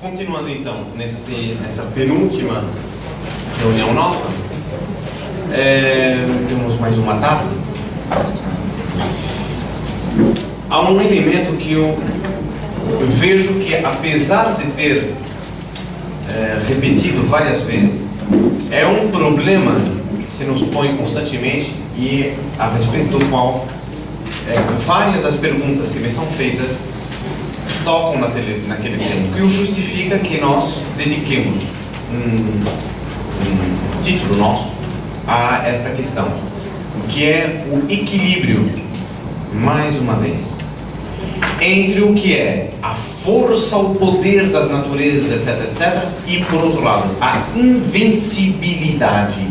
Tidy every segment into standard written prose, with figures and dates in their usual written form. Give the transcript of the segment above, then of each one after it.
Continuando então, nessa penúltima reunião nossa, temos mais uma tarde. Há um elemento que eu vejo que, apesar de ter repetido várias vezes, é um problema que se nos põe constantemente e a respeito do qual várias das perguntas que me são feitas tocam naquele tema, que o justifica que nós dediquemos um título nosso a esta questão, que é o equilíbrio, mais uma vez, entre o que é a força, o poder das naturezas, etc, etc, e, por outro lado, a invencibilidade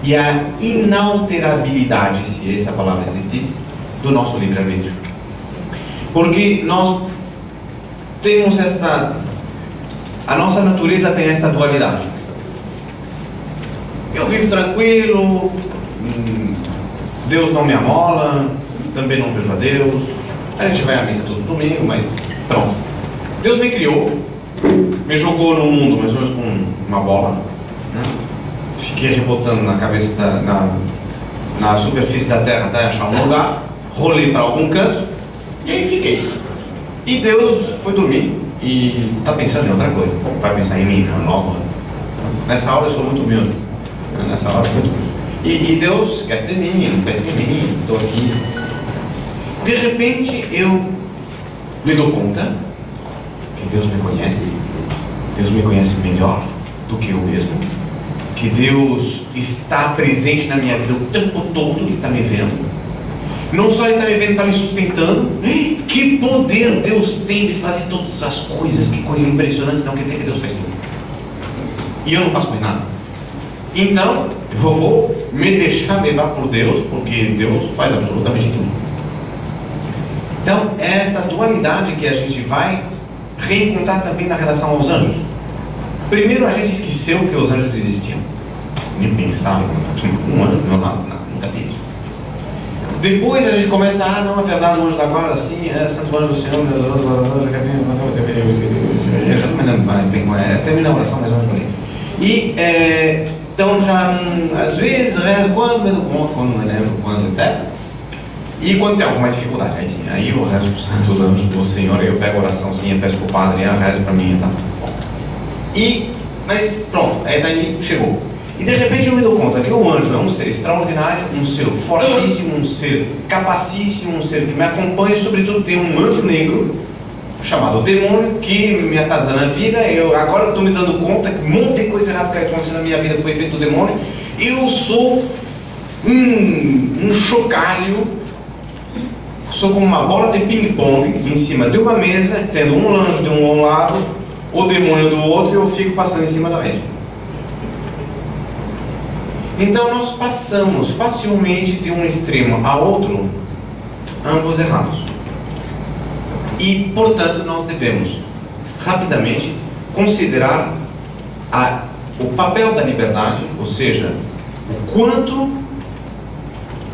e a inalterabilidade, se essa palavra existisse, do nosso livre-arbítrio. Porque nós temos a nossa natureza tem esta dualidade. Eu vivo tranquilo, Deus não me amola, também não vejo a Deus, a gente vai à missa todo domingo, mas pronto. Deus me criou, me jogou no mundo mais ou menos com uma bola, né? Fiquei rebotando na cabeça, na superfície da terra até achar um lugar, rolei para algum canto e aí fiquei. E Deus foi dormir e está pensando em outra coisa, vai pensar em mim, nova. Nessa hora eu sou muito humilde, nessa hora muito humilde. E Deus esquece de mim, não pensa em mim, estou aqui. De repente eu me dou conta que Deus me conhece melhor do que eu mesmo, que Deus está presente na minha vida o tempo todo, Ele está me vendo. Não só Ele está me vendo, está me sustentando. Que poder Deus tem de fazer todas essas coisas, que coisa impressionante. Então quer dizer que Deus faz tudo e eu não faço mais nada. Então eu vou me deixar levar por Deus, porque Deus faz absolutamente tudo. Então é esta dualidade que a gente vai reencontrar também na relação aos anjos. Primeiro, a gente esqueceu que os anjos existiam, nem pensava um anjo do meu lado, nunca vi isso. Depois a gente começa, não, é verdade, o anjo da guarda, sim, é Santo Anjo do Senhor, termina a oração mais ou menos por aí. E então já, às vezes, quando me dou conta, quando me lembro, quando, etc. E quando tem alguma dificuldade, aí sim, aí eu rezo pro Santo Anjo do Senhor, eu pego a oraçãozinha, peço pro Padre, eu rezo para mim, tá? Mas pronto, aí daí chegou. E de repente eu me dou conta que o anjo é um ser extraordinário, um ser fortíssimo, um ser capacíssimo, um ser que me acompanha, e sobretudo tem um anjo negro, chamado demônio, que me atazana a vida. Agora estou me dando conta que um monte de coisa errada que aconteceu na minha vida foi feito do demônio. Eu sou um chocalho, sou como uma bola de ping-pong em cima de uma mesa, tendo um anjo de um lado, o demônio do outro, e eu fico passando em cima da rede. Então nós passamos facilmente de um extremo a outro, ambos errados. E, portanto, nós devemos rapidamente considerar o papel da liberdade, ou seja, o quanto,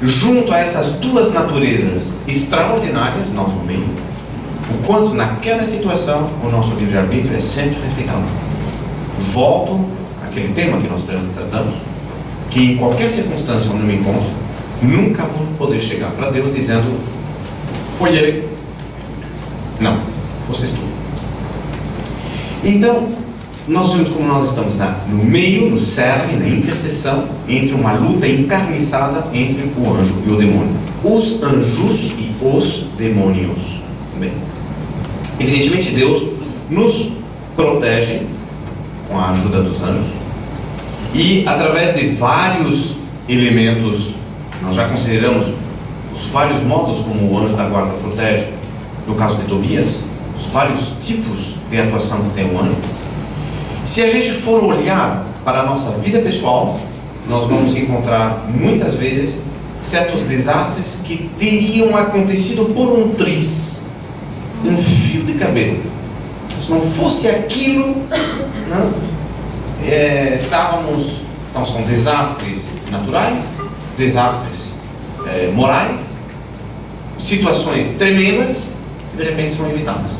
junto a essas duas naturezas extraordinárias, nós no meio, o quanto naquela situação o nosso livre-arbítrio é sempre respeitado. Volto àquele tema que nós tratamos, que em qualquer circunstância onde eu me encontro, nunca vou poder chegar para Deus dizendo, foi Ele. Não, vocês tudo. Então, nós vemos como nós estamos no meio, no cerne, na interseção, entre uma luta encarniçada entre o anjo e o demônio. Os anjos e os demônios. Bem, evidentemente Deus nos protege com a ajuda dos anjos. E através de vários elementos, nós já consideramos os vários modos como o anjo da guarda protege, no caso de Tobias, os vários tipos de atuação que tem o anjo. Se a gente for olhar para a nossa vida pessoal, nós vamos encontrar muitas vezes certos desastres que teriam acontecido por um triz, um fio de cabelo. Se não fosse aquilo, não? Então são desastres naturais, desastres morais, situações tremendas que de repente são evitadas.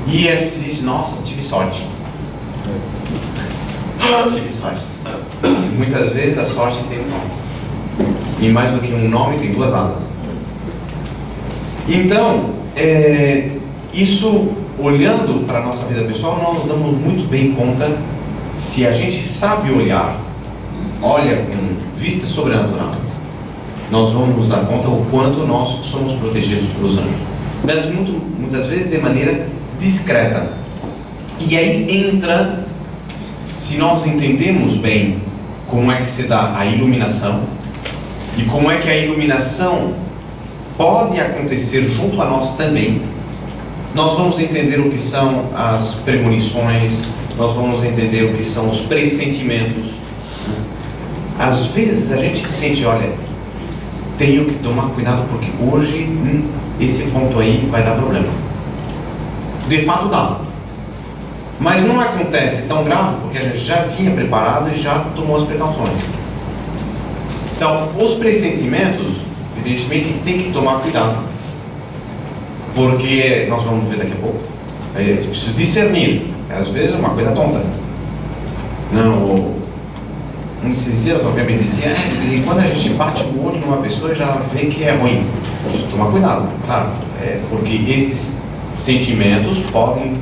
E a gente diz, nossa, tive sorte. Tive sorte. Muitas vezes a sorte tem um nome. E mais do que um nome, tem duas asas. Então, isso, olhando para a nossa vida pessoal, nós nos damos muito bem conta, se a gente sabe olhar, olha com vistas sobrenaturais, nós vamos nos dar conta o quanto nós somos protegidos pelos anjos. Mas muitas vezes de maneira discreta. E aí entra, se nós entendemos bem como é que se dá a iluminação, e como é que a iluminação pode acontecer junto a nós também, nós vamos entender o que são as premonições, nós vamos entender o que são os pressentimentos. Às vezes a gente sente, olha, tenho que tomar cuidado porque hoje esse ponto aí vai dar problema. De fato dá. Mas não acontece tão grave porque a gente já vinha preparado e já tomou as precauções. Então, os pressentimentos, evidentemente, tem que tomar cuidado. Porque, nós vamos ver daqui a pouco, é preciso discernir. Às vezes é uma coisa tonta. Não, um desses dias alguém me dizia, de vez em quando a gente bate o olho numa pessoa e já vê que é ruim. Preciso tomar cuidado, claro. Porque esses sentimentos podem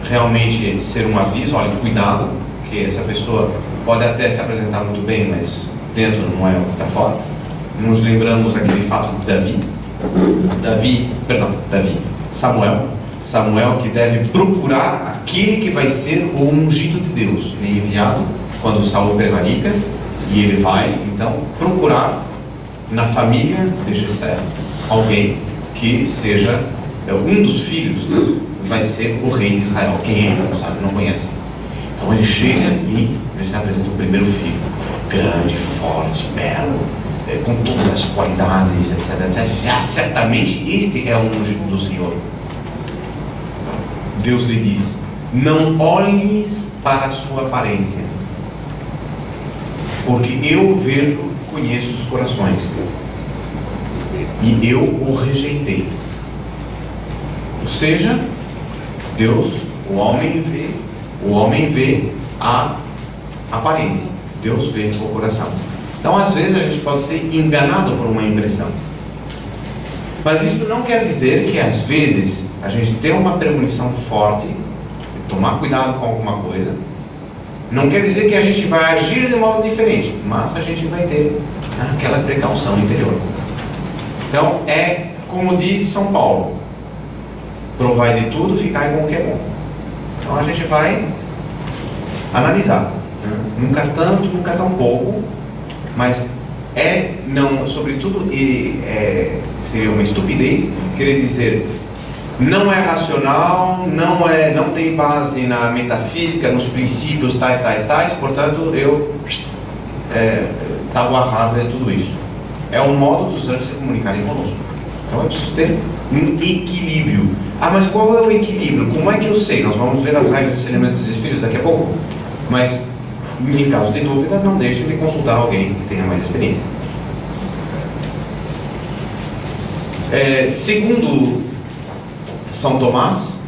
realmente ser um aviso, olha, cuidado, que essa pessoa pode até se apresentar muito bem, mas dentro não é o que está fora. Nos lembramos daquele fato de Samuel que deve procurar aquele que vai ser o ungido de Deus, enviado quando Saul prevarica, e ele vai então procurar na família de Jessé alguém que seja um dos filhos, né? Vai ser o rei de Israel. Quem é? Não sabe, não conhece. Então ele chega e ele se apresenta o primeiro filho, grande, forte, belo, com todas as qualidades, etc, etc. Diz, certamente este é o ungido do Senhor. Deus lhe diz, não olhes para a sua aparência, porque eu vejo, conheço os corações, e eu o rejeitei. Ou seja, Deus, o homem vê a aparência, Deus vê o coração. Então, às vezes, a gente pode ser enganado por uma impressão. Mas isso não quer dizer que, às vezes, a gente tem uma premonição forte, tomar cuidado com alguma coisa, não quer dizer que a gente vai agir de modo diferente, mas a gente vai ter aquela precaução interior. Então, é como diz São Paulo, provai de tudo, ficai com o que é bom. Então, a gente vai analisar, nunca tanto, nunca tão pouco, mas sobretudo, seria uma estupidez querer dizer não é racional, não tem base na metafísica, nos princípios tais, portanto eu tábua rasa de tudo isso. É um modo dos anjos se comunicarem conosco. Então é preciso ter um equilíbrio. Mas qual é o equilíbrio? Como é que eu sei? Nós vamos ver as regras e elementos dos espíritos daqui a pouco. Mas, em caso de dúvida, não deixe de consultar alguém que tenha mais experiência. Segundo São Tomás,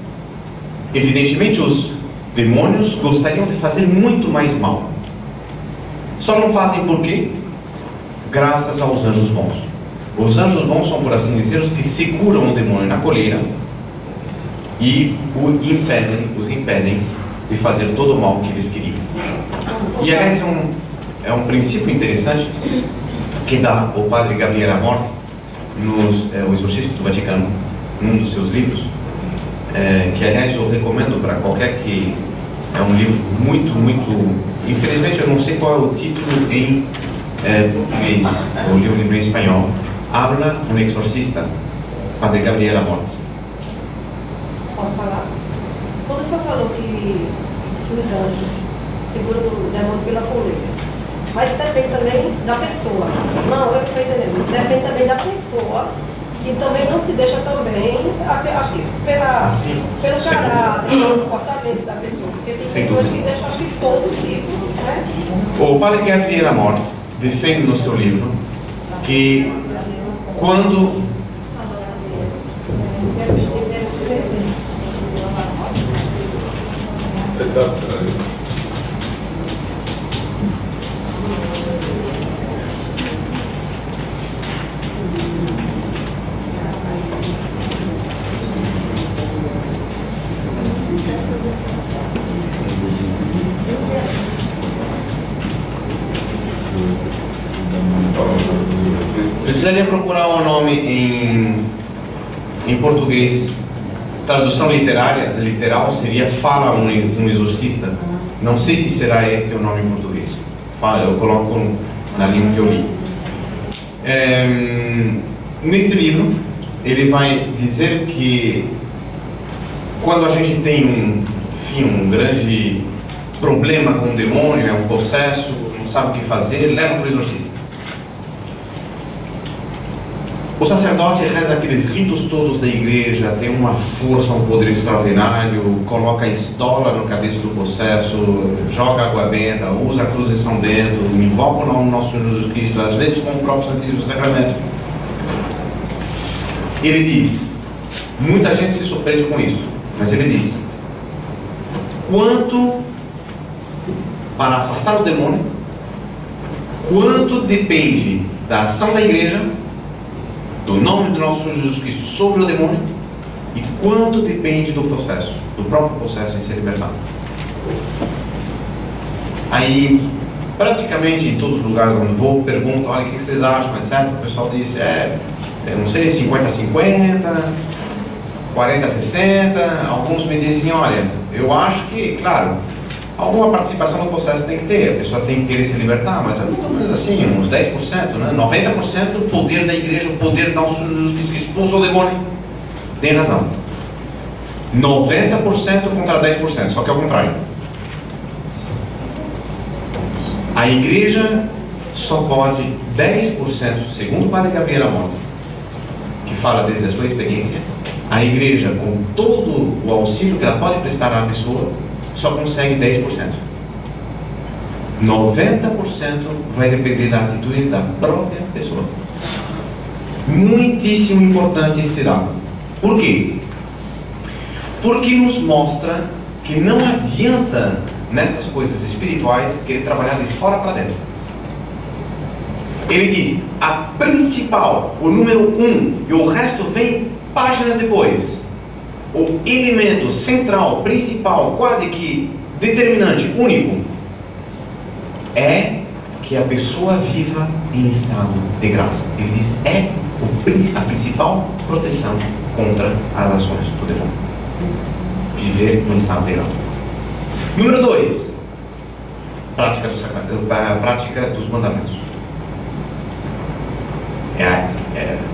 evidentemente os demônios gostariam de fazer muito mais mal. Só não fazem por quê? Graças aos anjos bons. Os anjos bons são, por assim dizer, os que seguram o demônio na coleira e os impedem de fazer todo o mal que eles queriam. E aliás é um princípio interessante que dá o padre Gabriel Amorth o Exorcismo do Vaticano, num dos seus livros, que aliás eu recomendo para qualquer que... É um livro muito, infelizmente eu não sei qual é o título em português, eu li o livro em espanhol. Habla um exorcista, padre Gabriel Amorth. Posso falar? Quando o senhor falou que os anjos seguram o demônio pela coleira, mas depende também da pessoa. Não, eu não estou entendendo. Depende também da pessoa, que também não se deixa também, acho que pelo caráter, pelo comportamento da pessoa. Porque tem pessoas que deixam, acho que todo tipo, né? O padre Gabriel Amorth defende no seu livro que quando Precisaria procurar um nome em português. Tradução literal seria fala um exorcista. Não sei se será este o nome em português. Eu coloco na língua que eu li. Neste livro, ele vai dizer que quando a gente tem um grande problema com o demônio, é um processo, não sabe o que fazer, leva para o exorcista. O sacerdote reza aqueles ritos todos da igreja, tem uma força, um poder extraordinário, coloca estola no cabeça do processo, joga água benta, usa a cruz de São Bento, invoca o nome do nosso Senhor Jesus Cristo, às vezes com o próprio Santíssimo Sacramento. Ele diz, muita gente se surpreende com isso, mas ele diz: quanto para afastar o demônio, quanto depende da ação da igreja, do nome do nosso Senhor Jesus Cristo sobre o demônio, e quanto depende do processo, do próprio processo em ser libertado. Aí, praticamente em todos os lugares onde vou, pergunto, olha, o que vocês acham, etc. O pessoal diz, eu não sei, 50-50, 40-60, alguns me dizem, olha, eu acho que, claro, alguma participação no processo tem que ter, a pessoa tem que querer se libertar, mas é mais ou menos assim, uns 10%, né? 90% do poder da igreja, o poder do nosso Jesus Cristo que expulsou o demônio. Tem razão. 90% contra 10%, só que é o contrário. A igreja só pode 10%, segundo o Padre Gabriel Amorti, que fala desde a sua experiência, a igreja, com todo o auxílio que ela pode prestar à pessoa, só consegue 10%. 90% vai depender da atitude da própria pessoa. Muitíssimo importante esse dado. Por quê? Porque nos mostra que não adianta nessas coisas espirituais querer trabalhar de fora para dentro. Ele diz, a principal, o número 1, e o resto vem páginas depois. O elemento central, principal, quase que determinante, único, é que a pessoa viva em estado de graça. Ele diz, é a principal proteção contra as ações do demônio. Viver em estado de graça. Número 2, prática dos mandamentos.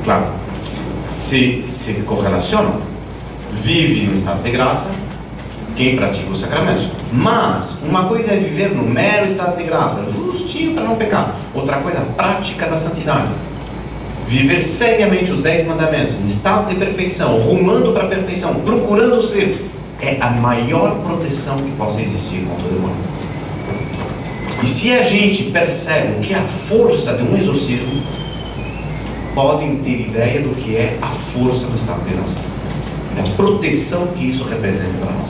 Claro, se correlacionam. Vive no estado de graça quem pratica os sacramentos. Mas uma coisa é viver no mero estado de graça, justinho para não pecar. Outra coisa, a prática da santidade. Viver seriamente os 10 mandamentos em estado de perfeição, rumando para a perfeição, procurando ser, é a maior proteção que possa existir contra o demônio. E se a gente percebe o que é a força de um exorcismo, podem ter ideia do que é a força do estado de graça. A proteção que isso representa para nós.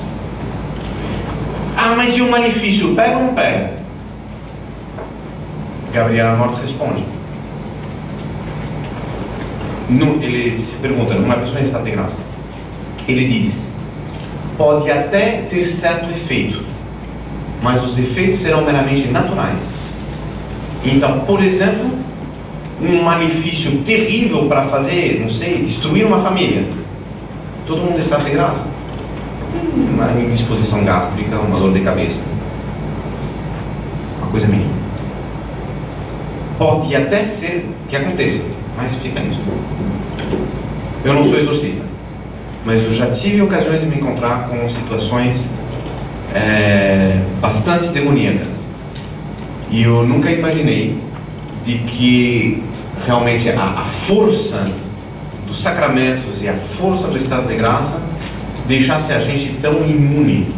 Ah, mas e o malefício? Pega ou não pega? Gabriel Amorti responde. Ele se pergunta, numa pessoa em estado de graça, ele diz, pode até ter certo efeito, mas os efeitos serão meramente naturais. Então, por exemplo, um malefício terrível para fazer, não sei, destruir uma família. Todo mundo está de graça. Uma indisposição gástrica, uma dor de cabeça. Uma coisa mínima. Pode até ser que aconteça, mas fica nisso. Eu não sou exorcista, mas eu já tive ocasiões de me encontrar com situações bastante demoníacas. E eu nunca imaginei de que realmente a força dos sacramentos e a força do estado de graça deixasse a gente tão imune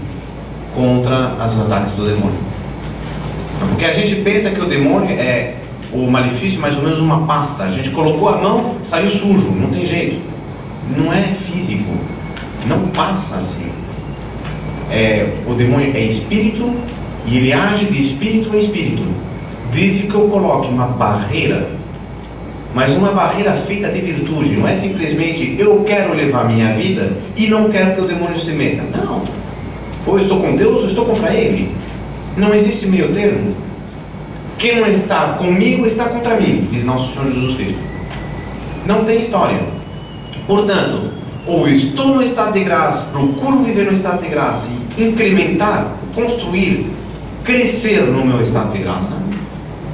contra as ataques do demônio. Porque a gente pensa que o demônio é o malefício mais ou menos uma pasta. A gente colocou a mão, saiu sujo, não tem jeito. Não é físico, não passa assim. o demônio é espírito e ele age de espírito a espírito. Desde que eu coloque uma barreira, mas uma barreira feita de virtude, não é simplesmente eu quero levar minha vida e não quero que o demônio se meta. Não. Ou eu estou com Deus ou estou contra Ele. Não existe meio termo. Quem não está comigo está contra mim, diz nosso Senhor Jesus Cristo. Não tem história. Portanto, ou eu estou no estado de graça, procuro viver no estado de graça e incrementar, construir, crescer no meu estado de graça,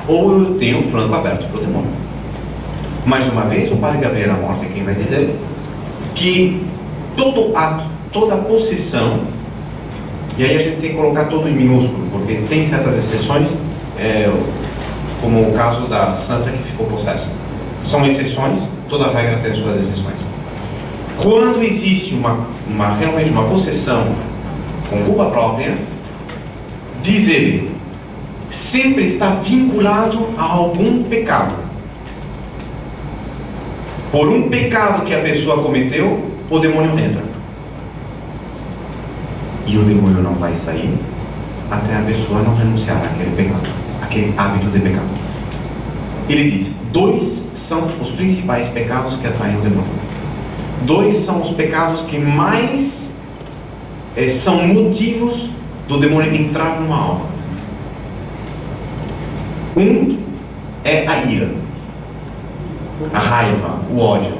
ou eu tenho o flanco aberto para o demônio. Mais uma vez, o Padre Gabriel Amorte é quem vai dizer que todo ato, toda possessão, e aí a gente tem que colocar todo em minúsculo, porque tem certas exceções, como o caso da santa que ficou possessa. São exceções, toda regra tem suas exceções. Quando existe realmente uma possessão com culpa própria, diz ele, sempre está vinculado a algum pecado. Por um pecado que a pessoa cometeu, o demônio entra. E o demônio não vai sair até a pessoa não renunciar àquele pecado, aquele hábito de pecado. Ele diz, 2 são os principais pecados que atraem o demônio. 2 são os pecados que mais são motivos do demônio entrar numa alma. Um é a ira, a raiva, o ódio,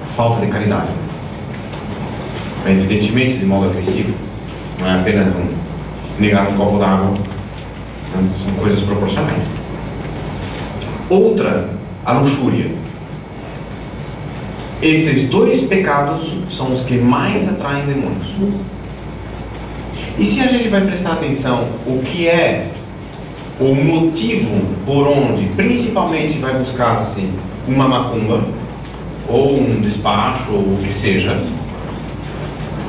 a falta de caridade. Evidentemente de modo agressivo, não é apenas negar um copo d'água, são coisas proporcionais. Outra, a luxúria. Esses 2 pecados são os que mais atraem demônios. E se a gente vai prestar atenção o que é o motivo por onde principalmente vai buscar-se uma macumba ou um despacho ou o que seja,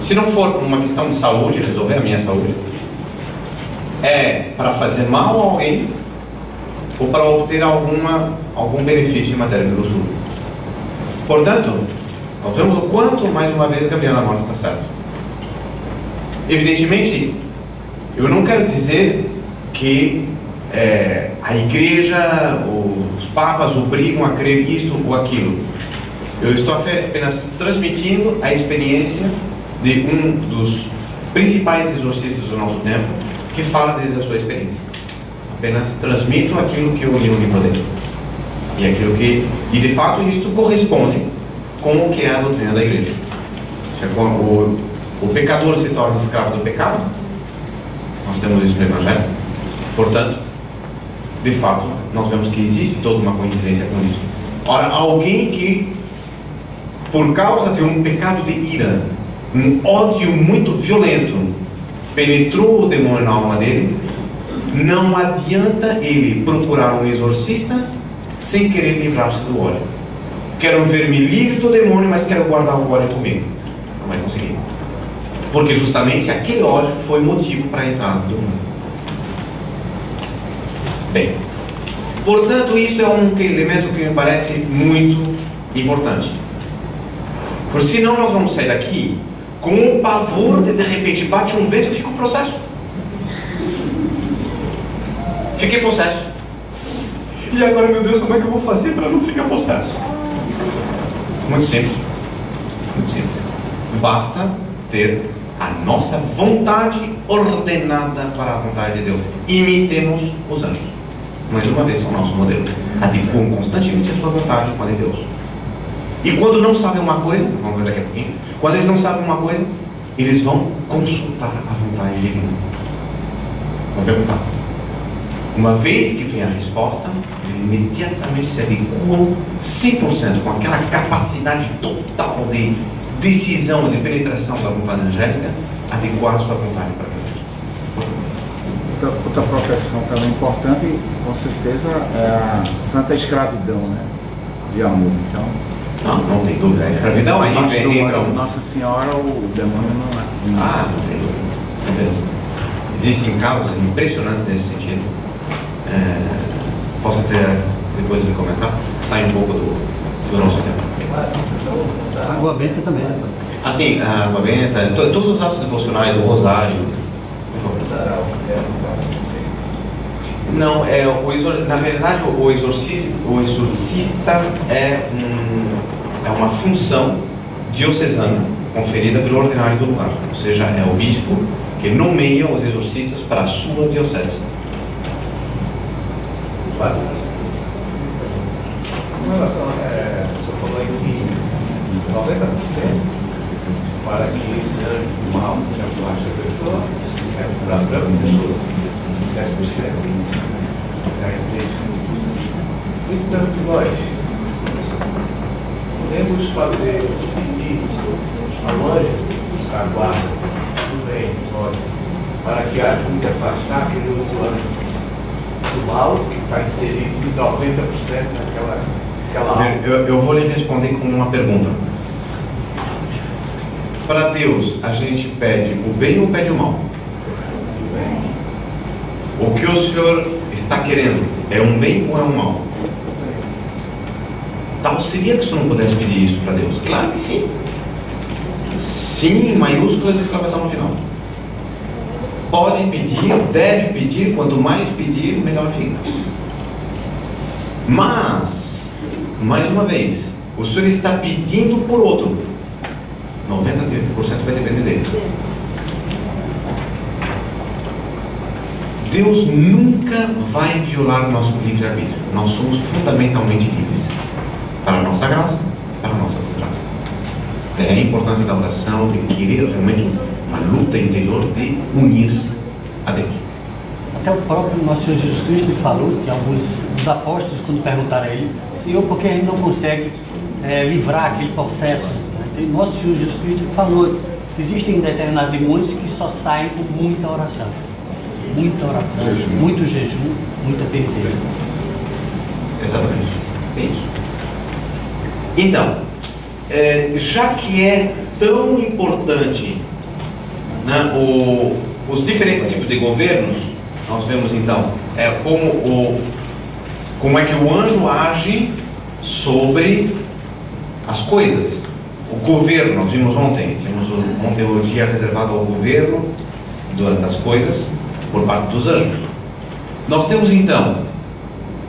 se não for uma questão de saúde, resolver a minha saúde, é para fazer mal a alguém ou para obter algum benefício em matéria de luxúria. Portanto, nós vemos o quanto, mais uma vez, Gabriel Amorte está certo. Evidentemente, eu não quero dizer que a igreja, os papas obrigam a crer isto ou aquilo. Eu estou apenas transmitindo a experiência de um dos principais exorcistas do nosso tempo, que fala desde a sua experiência. Apenas transmito aquilo que eu li no livro dele. E de fato isto corresponde com o que é a doutrina da igreja. O pecador se torna escravo do pecado. Nós temos isso no Evangelho. Portanto, de fato, nós vemos que existe toda uma coincidência com isso. Ora, alguém que, por causa de um pecado de ira, um ódio muito violento, penetrou o demônio na alma dele, não adianta ele procurar um exorcista sem querer livrar-se do ódio. Quero ver-me livre do demônio, mas quero guardar o ódio comigo. Não vai conseguir. Porque justamente aquele ódio foi motivo para a entrada do mundo. Bem, portanto, isto é um elemento que me parece muito importante. Porque senão nós vamos sair daqui com o pavor de repente bate um vento e fica um processo. Fiquei possesso. E agora, meu Deus, como é que eu vou fazer para não ficar possesso? Muito simples. Muito simples. Basta ter a nossa vontade ordenada para a vontade de Deus. Imitemos os anjos. Mais uma vez, são o nosso modelo. Adequam constantemente a sua vontade com a de Deus. E quando não sabem uma coisa, vamos ver daqui a pouquinho, quando eles não sabem uma coisa, eles vão consultar a vontade divina. Vão perguntar. Uma vez que vem a resposta, eles imediatamente se adequam 100% com aquela capacidade total de decisão e de penetração da vontade angélica, adequar a sua vontade para Deus. Outra proteção também importante, com certeza, é a santa escravidão, né? De amor. Então, não tem dúvida. A escravidão aí entra. Nossa Senhora, o demônio não é. Não tem dúvida. Não tem dúvida. Existem casos impressionantes nesse sentido. Posso até depois de comentar, sai um pouco do nosso tempo. Água benta também, né? Assim, a Babenta, todos os atos devocionais, o rosário. Não, na verdade o exorcista é uma função diocesana conferida pelo ordinário do lugar, ou seja, é o bispo que nomeia os exorcistas para a sua diocese. Com relação, o senhor falou aí que 90% para que esse anjo do mal se afaste da pessoa, para a própria pessoa, 10%. Então, nós podemos fazer pedir ao anjo da guarda do bem, para que ajude a afastar aquele outro anjo do mal que está inserido em 90% naquela alma. Eu vou lhe responder com uma pergunta. Para Deus, a gente pede o bem ou pede o mal? O que o senhor está querendo é um bem ou é um mal? Tal seria que o senhor não pudesse pedir isso para Deus? Claro que sim. Sim, em maiúsculas, exclamação no final. Pode pedir, deve pedir, quanto mais pedir, melhor fica. Mas, mais uma vez, o senhor está pedindo por outro. 90% vai depender dele. Deus nunca vai violar o nosso livre-arbítrio. Nós somos fundamentalmente livres. Para a nossa graça, para a nossa desgraça. É a importância da oração, de querer realmente uma luta interior de unir-se a Deus. Até o próprio nosso Senhor Jesus Cristo falou que alguns dos apóstolos, quando perguntaram a ele, Senhor, por que a gente não consegue livrar aquele processo? Nosso Senhor Jesus Cristo falou que existem determinados demônios que só saem com muita oração. Muita oração, muito jejum, muita penitência. Exatamente. É isso. Então, já que é tão importante, né, os diferentes tipos de governos, nós vemos então como é que o anjo age sobre as coisas. O governo, nós vimos ontem o dia reservado ao governo das coisas por parte dos anjos. Nós temos então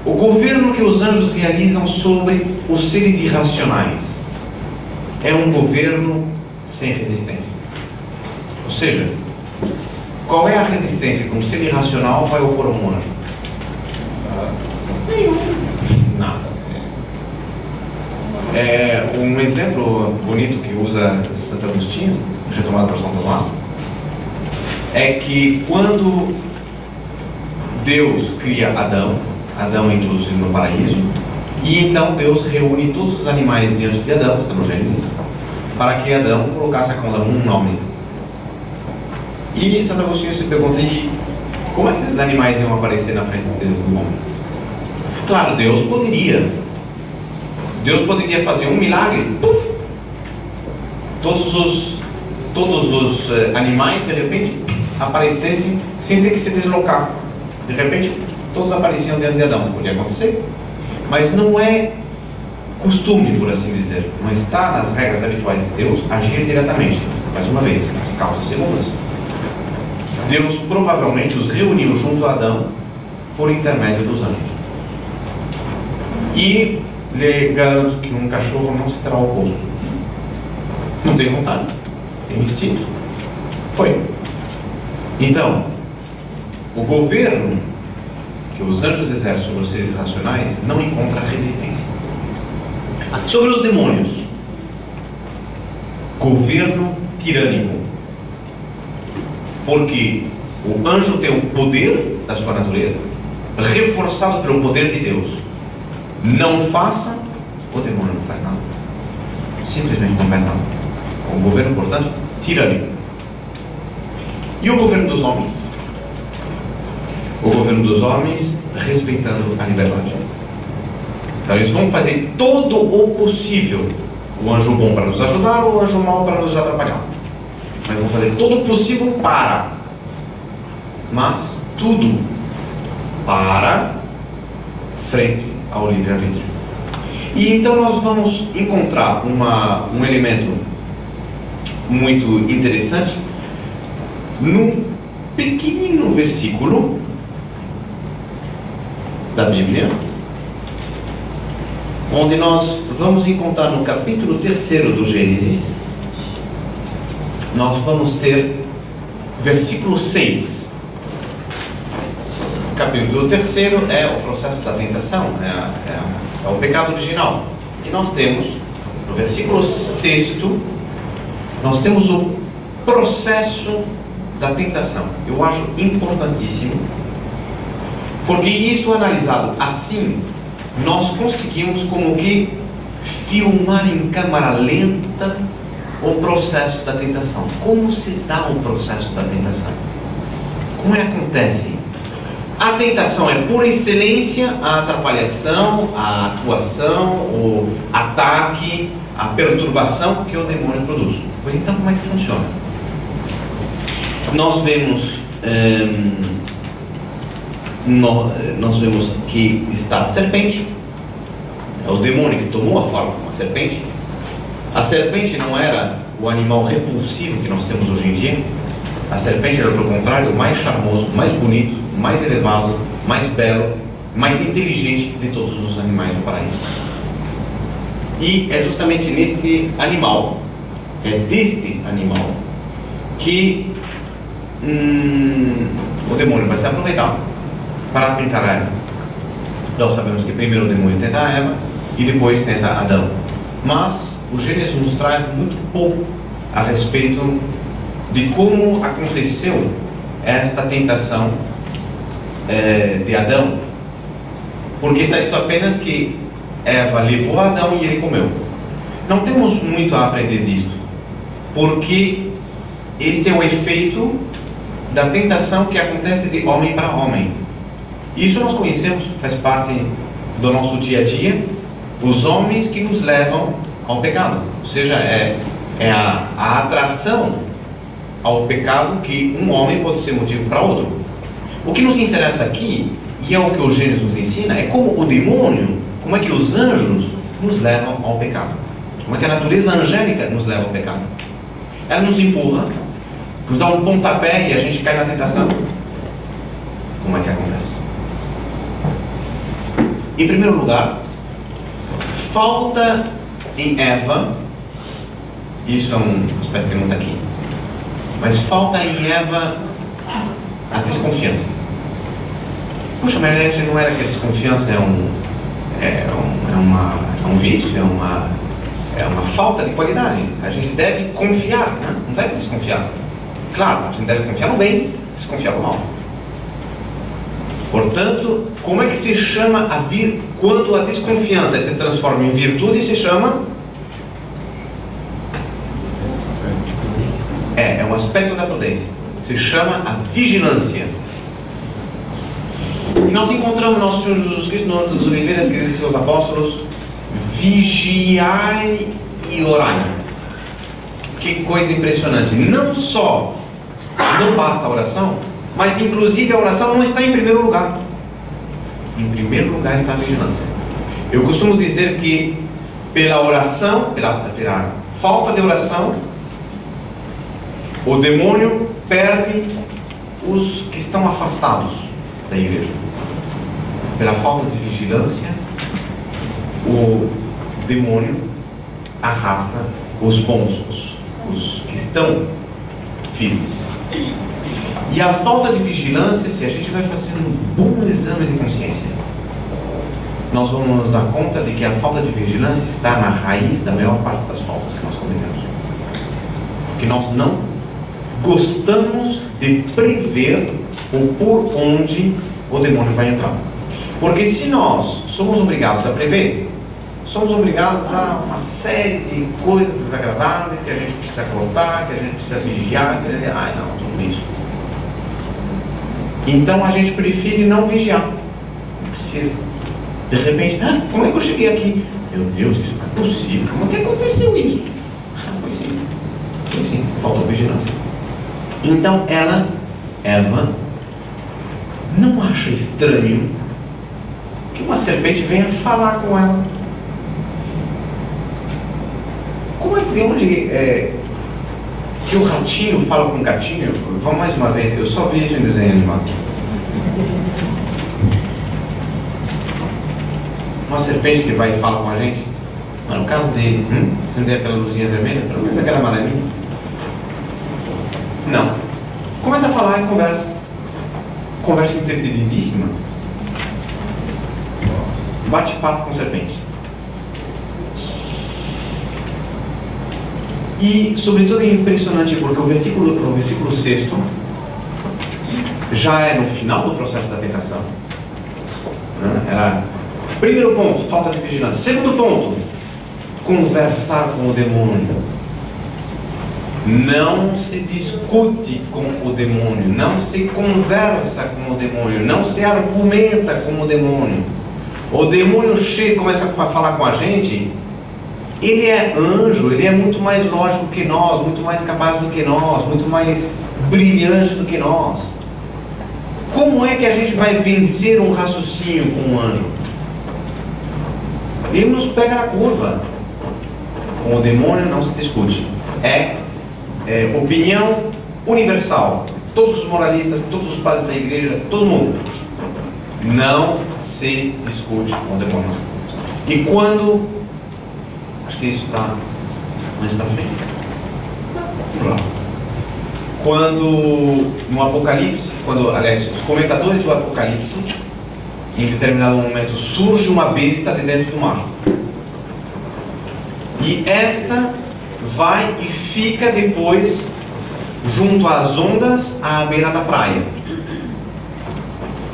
o governo que os anjos realizam sobre os seres irracionais. É um governo sem resistência. Ou seja, qual é a resistência que um ser irracional vai opor a um anjo? Nada. Um exemplo bonito que usa Santo Agostinho, retomado por São Tomás, é que quando Deus cria Adão é introduzido no paraíso, e então Deus reúne todos os animais diante de Adão, está no Gênesis, para que Adão colocasse a cada um nome. E Santo Agostinho se pergunta, e como é que esses animais iam aparecer na frente do homem? Claro, Deus poderia fazer um milagre, puf, todos os animais de repente aparecessem sem ter que se deslocar. De repente todos apareciam diante de Adão. Podia acontecer, mas não é costume, por assim dizer. Não está nas regras habituais de Deus agir diretamente. Mais uma vez, nas causas segundas. Deus provavelmente os reuniu junto a Adão por intermédio dos anjos. E lhe garanto que um cachorro não se terá oposto. Não tem vontade, tem instinto. Foi. Então, o governo que os anjos exercem sobre os seres irracionais não encontra resistência. Sobre os demônios, governo tirânico. Porque o anjo tem o poder da sua natureza, reforçado pelo poder de Deus. Não faça, o demônio não faz nada. Simplesmente não faz nada. O governo, portanto, tirânico. E o governo dos homens? O governo dos homens respeitando a liberdade. Então eles vão fazer todo o possível. O anjo bom para nos ajudar, o anjo mau para nos atrapalhar. Mas vão fazer todo o possível para. Mas tudo para frente ao livre-arbítrio. E então nós vamos encontrar um elemento muito interessante num pequenino versículo da Bíblia, onde nós vamos encontrar no capítulo 3 do Gênesis. Nós vamos ter versículo 6. O capítulo 3 é o processo da tentação, é o pecado original. E nós temos, no versículo 6, nós temos o processo da tentação. Eu acho importantíssimo, porque isto analisado assim, nós conseguimos como que filmar em câmera lenta o processo da tentação. Como se dá o processo da tentação? Como é que acontece? A tentação é, por excelência, a atrapalhação, a atuação, o ataque, a perturbação que o demônio produz. Pois então, como é que funciona? Nós vemos que está a serpente. É o demônio que tomou a forma de uma serpente. A serpente não era o animal repulsivo que nós temos hoje em dia. A serpente era, pelo contrário, o mais charmoso, mais bonito, mais elevado, mais belo, mais inteligente de todos os animais do paraíso. E é justamente neste animal, é deste animal, que o demônio vai se aproveitar para tentar a Eva. Nós sabemos que primeiro o demônio tenta a Eva e depois tenta Adão. Mas o Gênesis nos traz muito pouco a respeito de como aconteceu esta tentação de Adão, porque está dito apenas que Eva levou Adão e ele comeu. Não temos muito a aprender disto, porque este é o efeito da tentação que acontece de homem para homem. Isso nós conhecemos, faz parte do nosso dia a dia, os homens que nos levam ao pecado, ou seja, é a atração ao pecado que um homem pode ser motivo para outro. O que nos interessa aqui, e é o que o Gênesis nos ensina, é como o demônio, como é que os anjos nos levam ao pecado, como é que a natureza angélica nos leva ao pecado. Ela nos empurra, nos dá um pontapé e a gente cai na tentação. Como é que acontece? Em primeiro lugar, falta em Eva, isso é um aspecto que não está aqui, mas falta em Eva a desconfiança. Puxa, mas a gente não era que a desconfiança é um vício, é uma falta de qualidade. A gente deve confiar, né? Não deve desconfiar. Claro, a gente deve confiar no bem, desconfiar no mal. Portanto, como é que se chama quando a desconfiança se transforma em virtude, se chama? É um aspecto da prudência. Se chama a vigilância. E nós encontramos nosso Senhor Jesus Cristo no Horto dos Oliveiras, que disse aos apóstolos: vigiai e orai. Que coisa impressionante. Não só não basta a oração, mas inclusive a oração não está em primeiro lugar. Em primeiro lugar está a vigilância. Eu costumo dizer que pela oração, pela falta de oração, o demônio perde os que estão afastados da igreja. Pela falta de vigilância, o demônio arrasta os bons, os que estão firmes. E a falta de vigilância, se a gente vai fazendo um bom exame de consciência, nós vamos nos dar conta de que a falta de vigilância está na raiz da maior parte das faltas que nós cometemos. Porque nós não gostamos de prever o por onde o demônio vai entrar. Porque se nós somos obrigados a prever, somos obrigados a uma série de coisas desagradáveis que a gente precisa colocar, que a gente precisa vigiar, tudo isso. Então a gente prefere não vigiar. Não precisa. De repente, como é que eu cheguei aqui? Meu Deus, isso não é possível. Como é que aconteceu isso? Pois sim, faltou vigilância. Então Eva, não acha estranho que uma serpente venha falar com ela. que o ratinho fala com o gatinho. Vamos mais uma vez, eu só vi isso em desenho animado. Uma serpente que vai e fala com a gente. Mas no caso de acender aquela luzinha vermelha, pelo menos aquela amarelinha. Não. Começa a falar e conversa. Conversa entretenidíssima. Bate-papo com serpente. E, sobretudo, é impressionante porque o versículo 6 já é no final do processo da tentação. Era primeiro ponto, falta de vigilância. Segundo ponto, conversar com o demônio. Não se discute com o demônio, não se conversa com o demônio, não se argumenta com o demônio. O demônio chega e começa a falar com a gente. Ele é anjo, ele é muito mais lógico que nós, muito mais capaz do que nós, muito mais brilhante do que nós. Como é que a gente vai vencer um raciocínio com um anjo? Ele nos pega na curva. Com o demônio não se discute. É opinião universal. Todos os moralistas, todos os padres da igreja, todo mundo. Não se discute com o demônio. E quando... Acho que isso está mais para frente. Quando no Apocalipse, aliás, os comentadores do Apocalipse, em determinado momento surge uma besta de dentro do mar. E esta vai e fica depois junto às ondas à beira da praia.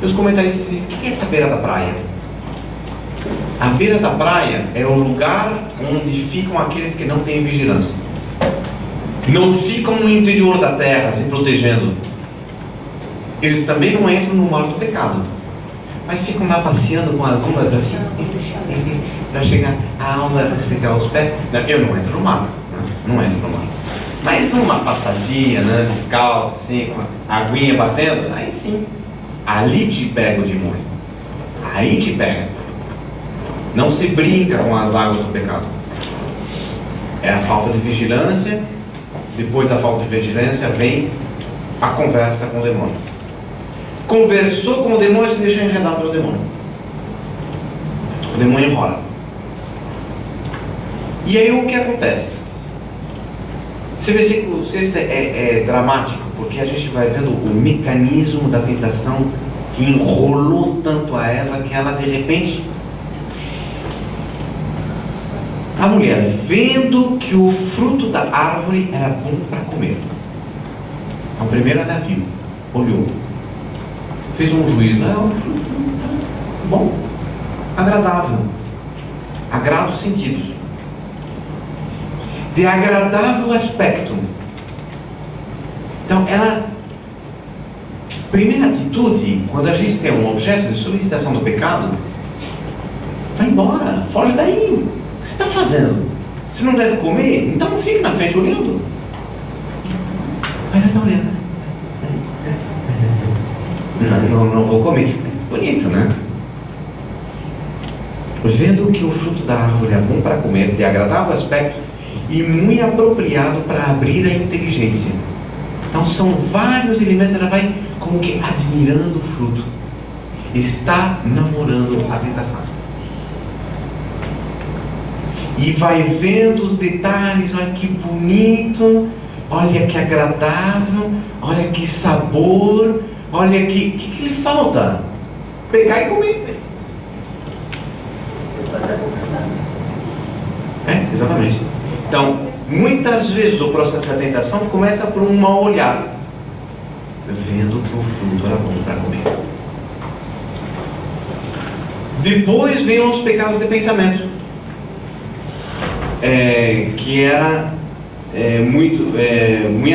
E os comentaristas dizem: o que é essa beira da praia? A beira da praia é o lugar onde ficam aqueles que não têm vigilância. Não ficam no interior da terra se protegendo. Eles também não entram no mar do pecado, mas ficam lá passeando com as ondas assim, para chegar a onda ressecar os pés. Não, eu não entro no mar, não entro no mar. Mas uma passadinha, né, descalço, assim, com a aguinha batendo, aí sim, ali te pega o demônio. Aí te pega. Não se brinca com as águas do pecado. É a falta de vigilância. Depois da falta de vigilância vem a conversa com o demônio. Conversou com o demônio e se deixou enredar pelo demônio. O demônio enrola. E aí o que acontece? Esse versículo 6 é dramático, porque a gente vai vendo o mecanismo da tentação que enrolou tanto a Eva que ela de repente... A mulher, vendo que o fruto da árvore era bom para comer. Então, primeiro ela viu, olhou, fez um juízo. É um fruto bom, agradável, agrada os sentidos, de agradável aspecto. Então, primeira atitude, quando a gente tem um objeto de solicitação do pecado, vai embora, foge daí. O que você está fazendo? Você não deve comer? Então não fique na frente olhando. Mas está olhando. Não vou comer. Bonito, né? Vendo que o fruto da árvore é bom para comer, de agradável aspecto e muito apropriado para abrir a inteligência. Então são vários elementos. Ela vai como que admirando o fruto. Está namorando a tentação. E vai vendo os detalhes, olha que bonito, olha que agradável, olha que sabor, olha que lhe falta? Pegar e comer. Exatamente. Então, muitas vezes o processo da tentação começa por um mau olhar, vendo que o fruto era bom para comer. Depois vem os pecados de pensamento. Que era muito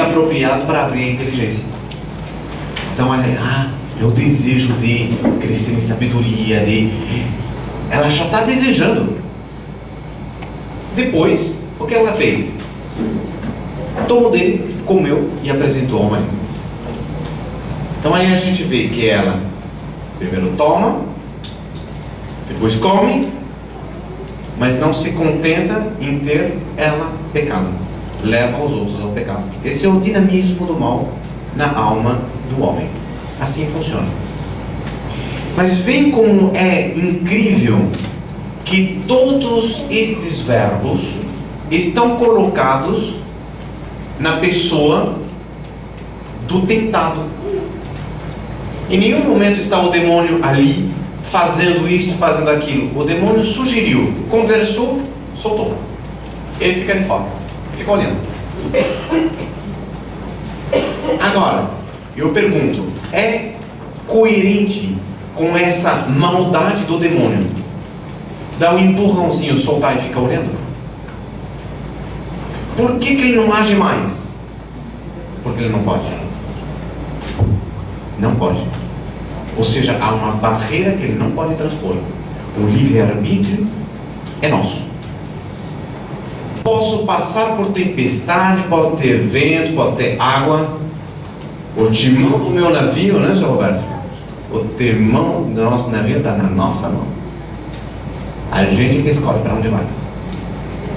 apropriado para abrir a inteligência. Então, olha, é o desejo de crescer em sabedoria, ela já está desejando. Depois, o que ela fez? Tomou dele, comeu e apresentou ao marido. Então aí a gente vê que ela primeiro toma, depois come, mas não se contenta em ter ela pecado. leva os outros ao pecado. Esse é o dinamismo do mal na alma do homem. Assim funciona. Mas vem como é incrível que todos estes verbos estão colocados na pessoa do tentado. Em nenhum momento está o demônio ali fazendo isto, fazendo aquilo. O demônio sugeriu, conversou, soltou. Ele fica de fora, fica olhando. Agora, eu pergunto, é coerente com essa maldade do demônio dar um empurrãozinho, soltar e ficar olhando? Por que ele não age mais? Porque ele não pode. Não pode. Ou seja, há uma barreira que ele não pode transpor. O livre-arbítrio é nosso. Posso passar por tempestade, pode ter vento, pode ter água. O timão do meu navio, né, Sr. Roberto? O timão do nosso navio está na nossa mão. A gente que escolhe para onde vai.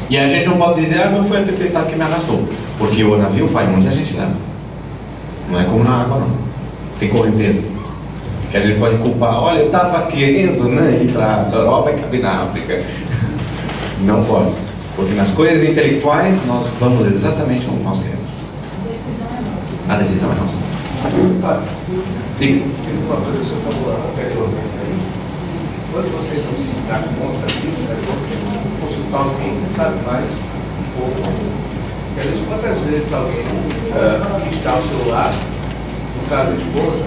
E a gente não pode dizer, não foi a tempestade que me arrastou. Porque o navio vai onde a gente leva. Não é como na água, não. Tem correnteza. Que a gente pode culpar, olha, eu estava querendo, né, ir para a Europa e caber na África. Não pode. Porque nas coisas intelectuais nós vamos exatamente onde nós queremos. A decisão é nossa. A decisão é nossa. Diga. Tem uma coisa que o senhor falou anteriormente aí. Quando você não se dá conta disso, você consultar alguém que sabe mais um pouco. Porque às vezes, quantas vezes alguém que está ao seu lado, no caso da esposa,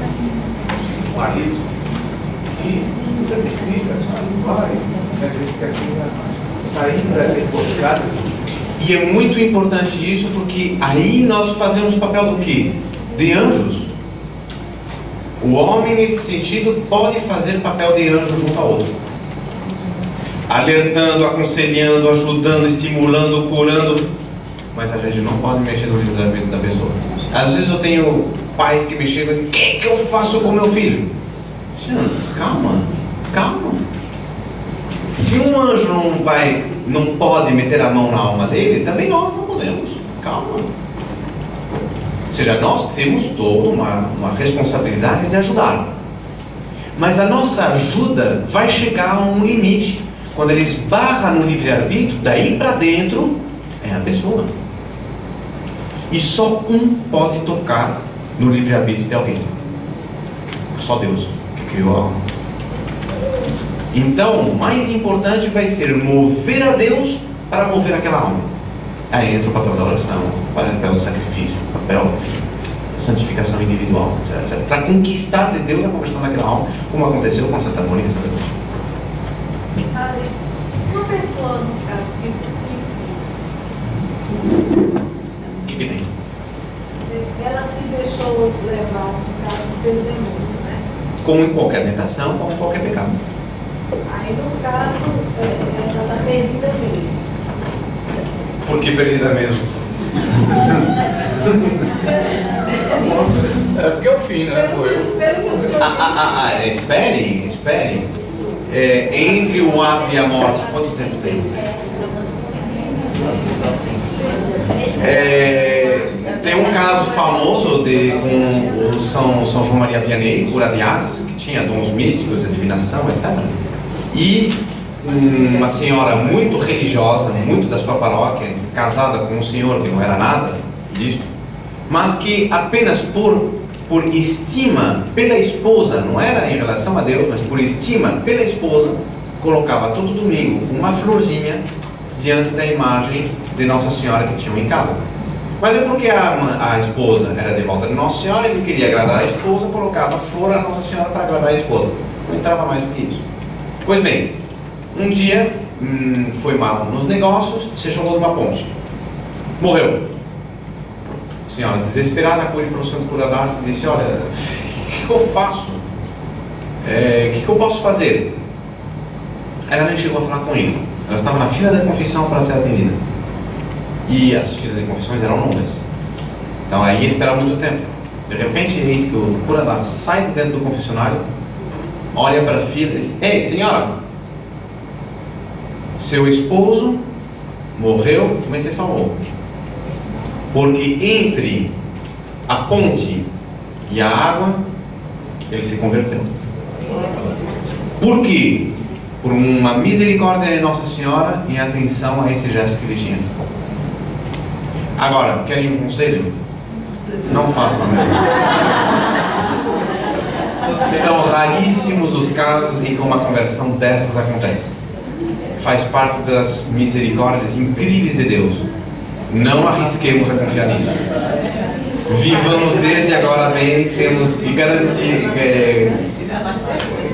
o marido, que sacrifica, vai, que a gente quer sair dessa emboscada. E é muito importante isso, porque aí nós fazemos o papel do quê? De anjos. O homem, nesse sentido, pode fazer o papel de anjo junto ao outro. Alertando, aconselhando, ajudando, estimulando, curando. Mas a gente não pode mexer no livre-arbítrio da pessoa. Às vezes eu tenho pais que me chegam e dizem, o que eu faço com meu filho? Calma, calma. Se um anjo não pode meter a mão na alma dele, também nós não podemos. Calma. Ou seja, nós temos toda uma responsabilidade de ajudar. Mas a nossa ajuda vai chegar a um limite. Quando ele esbarra no livre-arbítrio, daí para dentro é a pessoa. E só um pode tocar no livre-arbítrio de alguém. Só Deus, que criou a alma. Então, o mais importante vai ser mover a Deus para mover aquela alma. Aí entra o papel da oração, o papel do sacrifício, o papel da santificação individual, etc. Para conquistar de Deus a conversão daquela alma, como aconteceu com a Santa Mônica e Santa Cristina. Padre, uma pessoa, no caso, que se suicida, O que tem? ela se deixou levar, no caso, pelo demônio, né? Como em qualquer tentação, como em qualquer pecado. Aí, no caso, ela está perdida mesmo. Por que perdida mesmo? É porque é o fim, né? Pelo que o senhor disse. Espere. Entre o ato e a morte, quanto tempo tem? Tem um caso famoso com o São João Maria Vianney, cura de Ars, que tinha dons místicos, adivinação, etc. E uma senhora muito religiosa, muito da sua paróquia, casada com um senhor que não era nada disso, mas que apenas por estima pela esposa, não era em relação a Deus, mas por estima pela esposa, colocava todo domingo uma florzinha diante da imagem de Nossa Senhora que tinham em casa. Mas é porque a esposa era devota de Nossa Senhora, ele queria agradar a esposa, colocava flor a Nossa Senhora para agradar a esposa. Não entrava mais do que isso. Pois bem, um dia foi mal nos negócios, se jogou de uma ponte. Morreu. A senhora, desesperada, acudiu para o Santo Cura d'Ars e disse, olha, o que eu faço? O que eu posso fazer? Ela nem chegou a falar com ele. Ela estava na fila da confissão para ser atendida. E as filas de confissões eram longas. Então aí ele esperava muito tempo. De repente, eis que o Cura d'Ars sai de dentro do confessionário, olha para a fila e diz, ei, senhora, seu esposo morreu, mas você salvou. Porque entre a ponte e a água, ele se converteu. Por quê? Por uma misericórdia de Nossa Senhora em atenção a esse gesto que ele tinha. Agora, querem um conselho? Não façam nada. São raríssimos os casos em que uma conversão dessas acontece. Faz parte das misericórdias incríveis de Deus. Não arrisquemos a confiar nisso. Vivamos desde agora bem e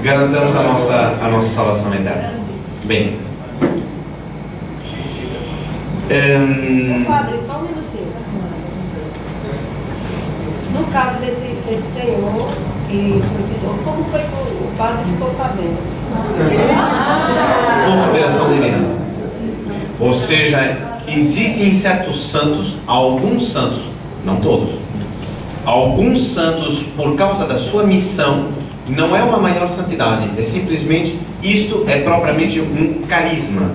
garantamos a nossa salvação eterna. Bem. Padre, só um minutinho. No caso desse senhor que solicitou, como foi que o padre ficou sabendo? Por revelação divina. Ou seja, existem certos santos, alguns santos, não todos, alguns santos, por causa da sua missão, não é uma maior santidade, é simplesmente, isto é propriamente um carisma.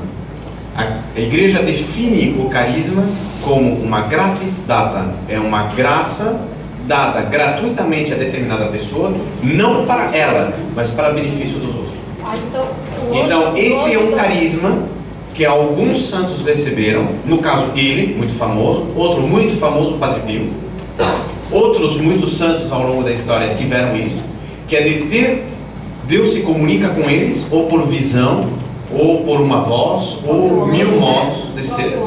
A igreja define o carisma como uma gratis data, é uma graça dada gratuitamente a determinada pessoa, não para ela, mas para benefício dos outros. Então esse é um carisma que alguns santos receberam, no caso ele, muito famoso, outro muito famoso, o Padre Pio, outros muitos santos ao longo da história tiveram isso, que é de ter, Deus se comunica com eles, ou por visão, ou por uma voz, ou mil modos de ser,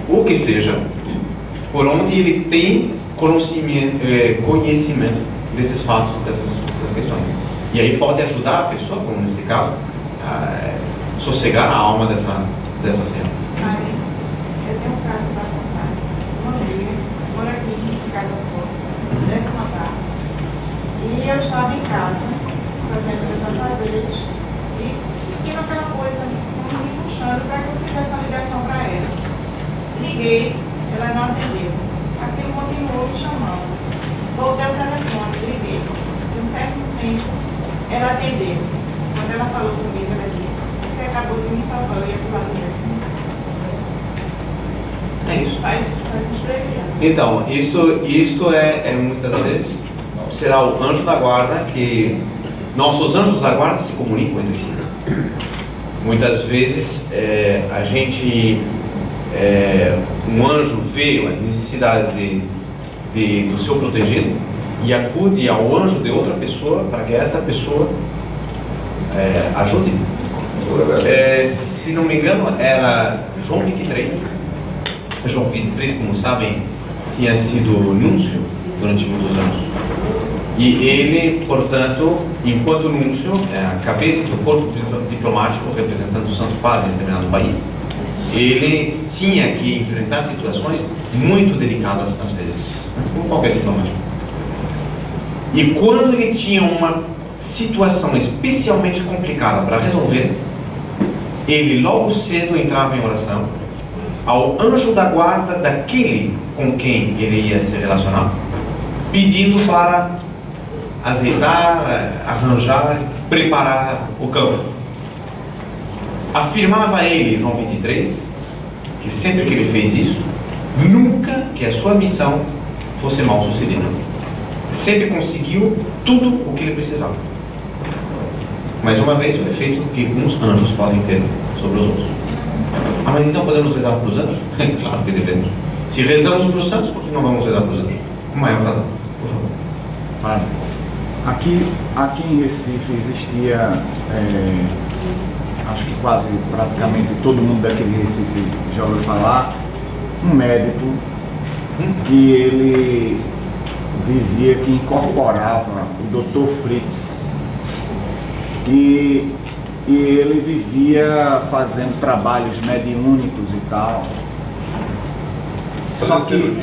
o que seja, por onde ele tem conhecimento desses fatos, dessas questões. E aí pode ajudar a pessoa, como neste caso, a sossegar a alma dessa senhora. Maria, eu tenho um caso para contar. Uma amiga mora aqui em casa fora, 10º andar. E eu estava em casa, fazendo meus afazeres, e sentindo aquela coisa, me puxando para que eu fizesse uma ligação para ela. Liguei, ela não atendeu. Aquilo continuou me chamando. Voltei ao telefone, liguei. De um certo tempo, ela atendeu. Quando ela falou comigo, ela disse: "Você acabou de me salvar, eu ia pro lado mesmo." É isso. Faz uns 3 anos. Então, isto é muitas vezes será o anjo da guarda, que nossos anjos da guarda se comunicam entre si. Muitas vezes um anjo vê a necessidade do seu protegido e acude ao anjo de outra pessoa para que esta pessoa ajude. Se não me engano, era João 23. João 23, como sabem, tinha sido núncio durante muitos anos. E ele, portanto, enquanto núncio, a cabeça do corpo diplomático, representando o Santo Padre em determinado país, ele tinha que enfrentar situações muito delicadas às vezes, como qualquer diplomático. E quando ele tinha uma situação especialmente complicada para resolver, ele logo cedo entrava em oração ao anjo da guarda daquele com quem ele ia se relacionar, pedindo para azeitar, arranjar, preparar o campo. Afirmava ele, João 23, que sempre que ele fez isso, nunca que a sua missão fosse mal sucedida. Sempre conseguiu tudo o que ele precisava. Mais uma vez, o efeito que uns anjos podem ter sobre os outros. Ah, mas então podemos rezar para os anjos? Claro que devemos. Se rezamos para os santos, por que não vamos rezar para os anjos? Com maior razão, por favor. Padre, aqui em Recife existia, acho que quase praticamente todo mundo daqui de Recife já ouviu falar, um médico que ele dizia que incorporava o Dr. Fritz, e ele vivia fazendo trabalhos mediúnicos e tal. Só que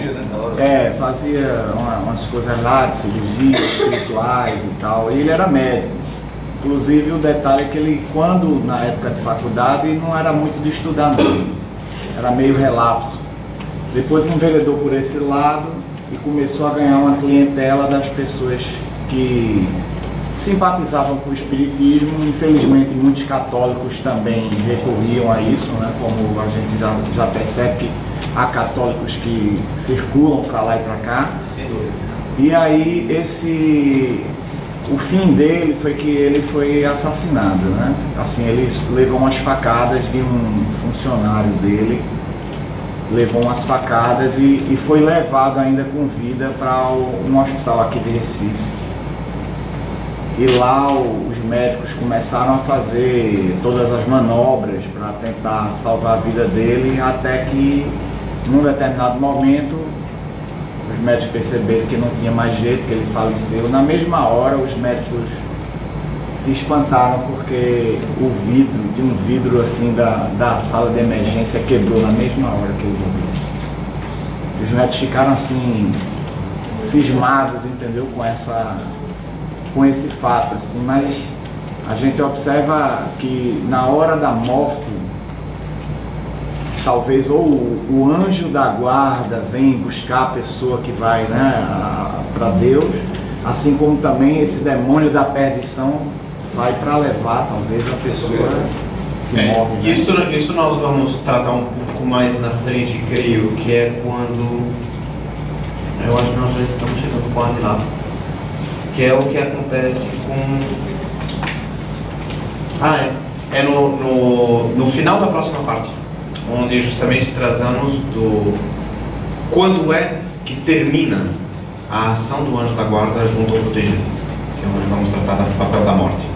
fazia umas coisas lá de cirurgia, espirituais e tal. E ele era médico. Inclusive o detalhe é que ele, quando na época de faculdade, não era muito de estudar não. Era meio relapso. Depois enveredou por esse lado e começou a ganhar uma clientela das pessoas que simpatizavam com o espiritismo. Infelizmente, muitos católicos também recorriam a isso, né? Como a gente já percebe que há católicos que circulam para lá e para cá. Sem dúvida. E aí o fim dele foi que ele foi assassinado, né? Assim, ele levou umas facadas de um funcionário dele, levou umas facadas e foi levado ainda com vida para um hospital aqui de Recife. E lá os médicos começaram a fazer todas as manobras para tentar salvar a vida dele, até que num determinado momento os médicos perceberam que não tinha mais jeito, que ele faleceu. Na mesma hora os médicos se espantaram porque tinha um vidro assim da sala de emergência quebrou na mesma hora que ele morreu. Os médicos ficaram assim cismados, entendeu, com esse fato, assim. Mas a gente observa que na hora da morte, talvez ou o anjo da guarda vem buscar a pessoa que vai, né, para Deus, assim como também esse demônio da perdição sai para levar talvez a pessoa que morre. Né? Isso nós vamos tratar um pouco mais na frente, creio, que é quando, eu acho que nós já estamos chegando quase lá, que é o que acontece com... no final da próxima parte, onde justamente tratamos do quando é que termina a ação do anjo da guarda junto ao protegido, que é onde vamos tratar do papel da morte.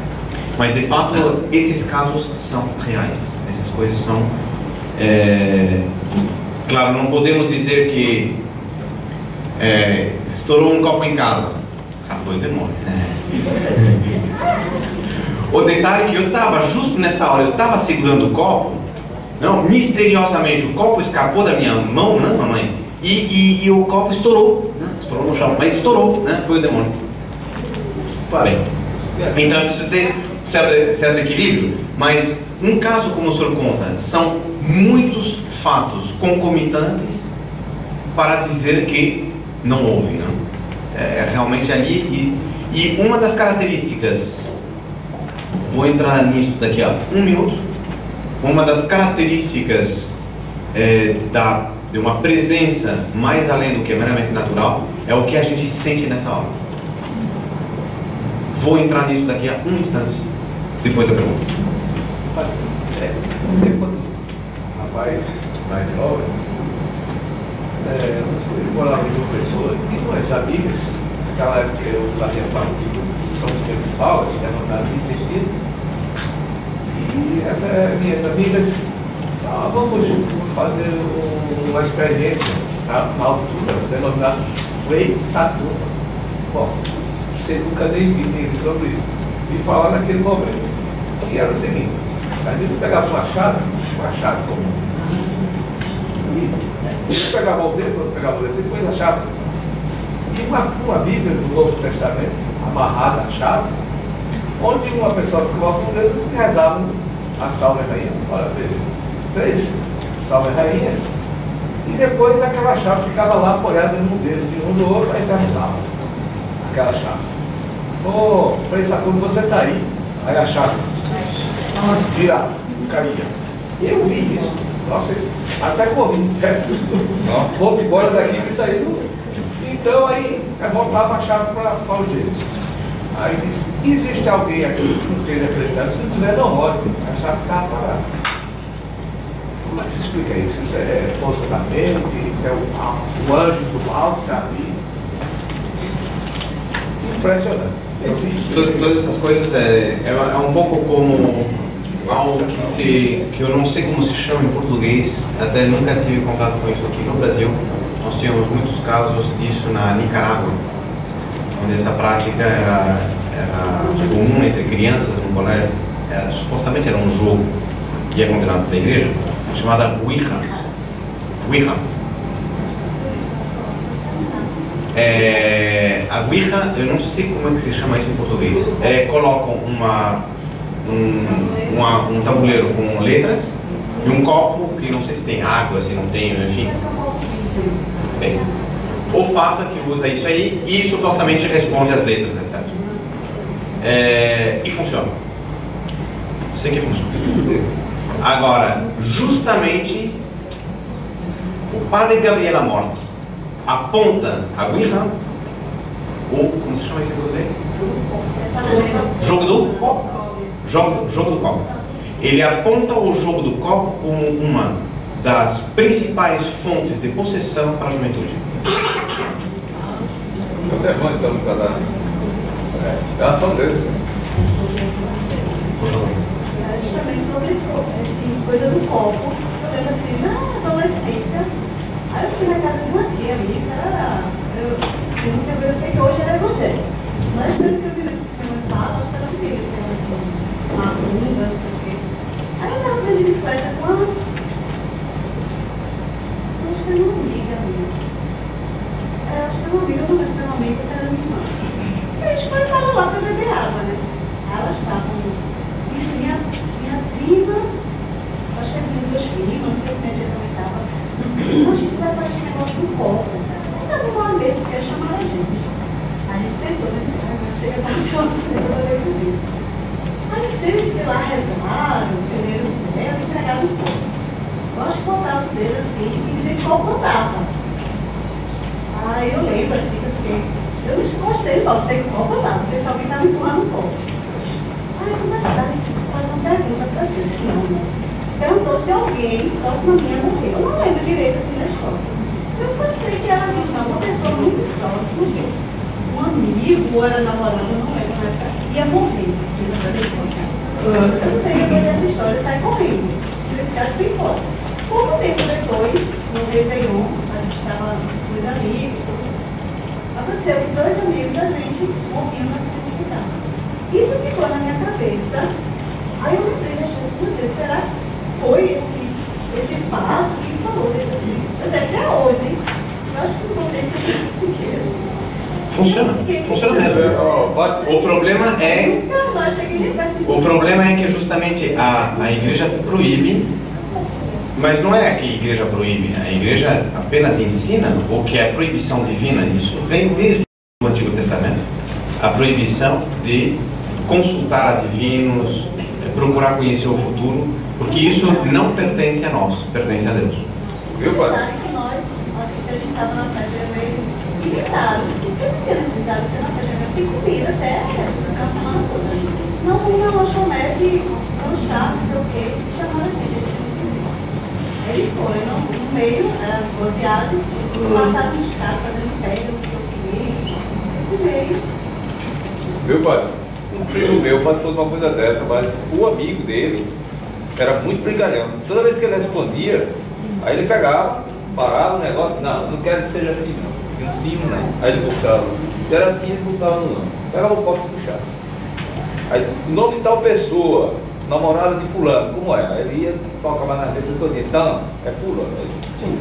Mas de fato esses casos são reais, essas coisas são claro, não podemos dizer que estourou um copo em casa, foi o demônio. O detalhe é que eu estava justo nessa hora, eu estava segurando o copo. Não, misteriosamente o copo escapou da minha mão, né, mamãe? E o copo estourou, né? Estourou no chão, mas estourou, né? Foi o demônio. Falei. Então eu preciso ter certo equilíbrio, mas um caso como o senhor conta, são muitos fatos concomitantes para dizer que não houve, né? Realmente ali, e uma das características, vou entrar nisso daqui a um minuto. Uma das características de uma presença mais além do que meramente natural é o que a gente sente nessa hora. Vou entrar nisso daqui a um instante, depois da pergunta. Rapaz, mais jovem, eu morava em uma pessoa e umas amigas, naquela época eu fazia parte do São Vicente de Paulo, que era andado em sentido. E essas minhas amigas disseram, vamos fazer uma experiência na altura, denominada Frei Saturno. Bom, você nunca nem vi sobre isso. E falar naquele momento. E era o seguinte, a gente pegava uma chave comum. E eu pegava o dedo, pegava o dedo, e depois a chave. E uma Bíblia do Novo Testamento, amarrada à chave, onde uma pessoa ficava com o dedo e rezava a Salve Rainha. Olha, veja, 3 Salve Rainha, e depois aquela chave ficava lá apoiada no dedo de um do outro, aí terminava aquela chave. Ô, Frei Saturno, você está aí? Aí a chave virava, caía. Eu vi isso. Nossa, até corri, vou embora daqui para sair do... Então aí voltava a chave para os dedos. Aí disse, existe alguém aqui que não esteja acreditando? Se não tiver, não roda. A chave ficava parada. Como é que se explica isso? Isso é força da mente? Isso é o anjo do mal que está ali? Impressionante. Todas essas coisas é um pouco como algo que eu não sei como se chama em português, até nunca tive contato com isso aqui no Brasil. Nós tínhamos muitos casos disso na Nicarágua, onde essa prática era comum entre crianças no colégio. Supostamente era um jogo que é condenado pela igreja, chamada Ouija. A Ouija, eu não sei como é que se chama isso em português. Colocam um tabuleiro com letras e um copo que não sei se tem água, se não tem, enfim. Bem, o fato é que usa isso aí e supostamente responde às letras, etc. E funciona. Sei que funciona. Agora, justamente, o padre Gabriela Mortes aponta a Guirra, como se chama esse jogo dele? Jogo do copo. Jogo do copo. Ele aponta o jogo do copo como uma das principais fontes de possessão para a juventude. O demônio está no cadastro. É a ação deles. Justamente sobre essa coisa do copo. Eu lembro assim, na adolescência, aí eu fui na casa de uma tia minha, eu sei que hoje era evangélica, mas pelo que eu vi que minha mãe fala, acho que ela vivia esse negócio de macumba, não sei o quê. Aí eu estava de bicicleta com uma, acho que era uma amiga minha. Acho que era uma amiga, eu não lembro se era uma amiga ou se era minha irmã. E a gente foi para lá para beber água, né? Elas estavam, isso, minha prima, acho que era duas primas, não sei se minha tia também estava. Então a gente vai fazer esse negócio do copo. Estava numa mesa que ia chamar a gente. A gente sentou nesse negócio, chega a bater uma coisa com isso. Aí eles, sei lá, rezaram, acenderam o velo e pegaram o copo. Só acho que botavam o dedo assim e diziam que o copo andava. Aí eu lembro assim que eu fiquei. Eu encostei no copo, sei que o copo andava, não sei se alguém estava empurrando o copo. Aí começaram a fazer uma pergunta para ti, assim, não, né? Perguntou se alguém próximo a minha morreu. Eu não lembro direito assim da história. Eu só sei que ela disse, uma pessoa muito próxima, um amigo, ou era namorado, eu não lembro na época, ia morrer. Eu só sei que depois dessa história eu saí correndo. Esse cara foi embora. Pouco tempo depois, no Réveillon, a gente estava com os amigos, aconteceu que 2 amigos da gente morriam na cidade de hospital. Isso ficou na minha cabeça. Aí eu lembrei da chance, meu Deus, será que foi esse fato que falou desses amigos? Mas até hoje, eu acho que não vou ter esse Funciona mesmo. O problema é que justamente a igreja proíbe, mas não é que a igreja proíbe, a igreja apenas ensina o que é proibição divina. Isso vem desde o Antigo Testamento. A proibição de consultar adivinos, procurar conhecer o futuro, porque isso não pertence a nós, pertence a Deus. Viu, pai? Que nós, assim que a gente estava na festa, eles inventaram. Você não tem necessidade de ser na festa, tem comida até, você cansa mais toda. Não, vamos na lanchonete, lanchar, não sei o quê, e chamaram a gente. Eles foram no meio, era uma viagem, passaram nos carros fazendo pega, não sei o quê, esse meio. Viu, pai? Um primo meu passou de uma coisa dessa, mas o amigo dele era muito brincalhão. Toda vez que ele respondia, aí ele pegava, parava o negócio, não quero que seja assim não. Em cima não. Aí ele botava. Se era assim, ele botava no não. Pegava o copo e puxava. Aí, o nome de tal pessoa, namorada de fulano, como é? Aí ele ia, tocava na mesa todinha. Não, é fulano. Aí,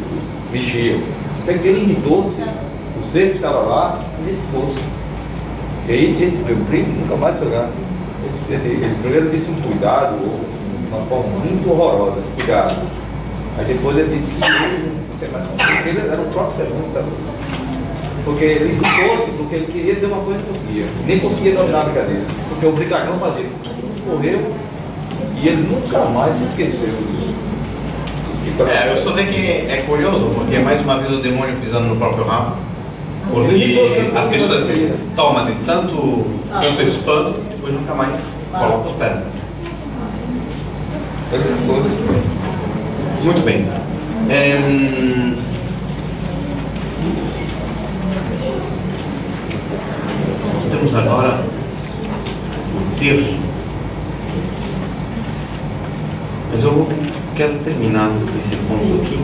mexia. Até que ele irritou-se, o ser que estava lá, ele fosse. E aí esse meu primo nunca mais foi lá. Ele primeiro disse um cuidado, de uma forma muito horrorosa, cuidado. Aí depois ele disse que ele era o próprio demônio. Porque ele irritou-se, porque ele queria dizer uma coisa e não conseguia. Nem conseguia dominar a brincadeira. Porque o brincalhão fazia, correu e ele nunca mais esqueceu disso. Eu só vejo que é curioso, porque é mais uma vez o demônio pisando no próprio rabo. Porque a pessoa se toma de tanto espanto, depois nunca mais coloca os pés. Muito bem. Nós temos agora o terço. Mas eu quero terminar esse ponto aqui.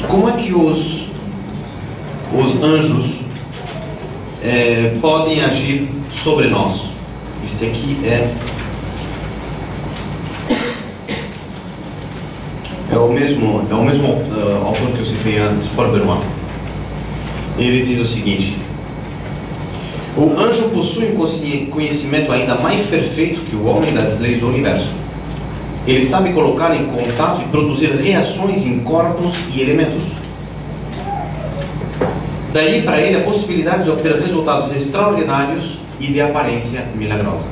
Como é que os anjos podem agir sobre nós? Este aqui é o mesmo autor que eu citei antes, Paul Benoit. Ele diz o seguinte: o anjo possui um conhecimento ainda mais perfeito que o homem das leis do universo. Ele sabe colocar em contato e produzir reações em corpos e elementos. Daí para ele a possibilidade de obter resultados extraordinários e de aparência milagrosa.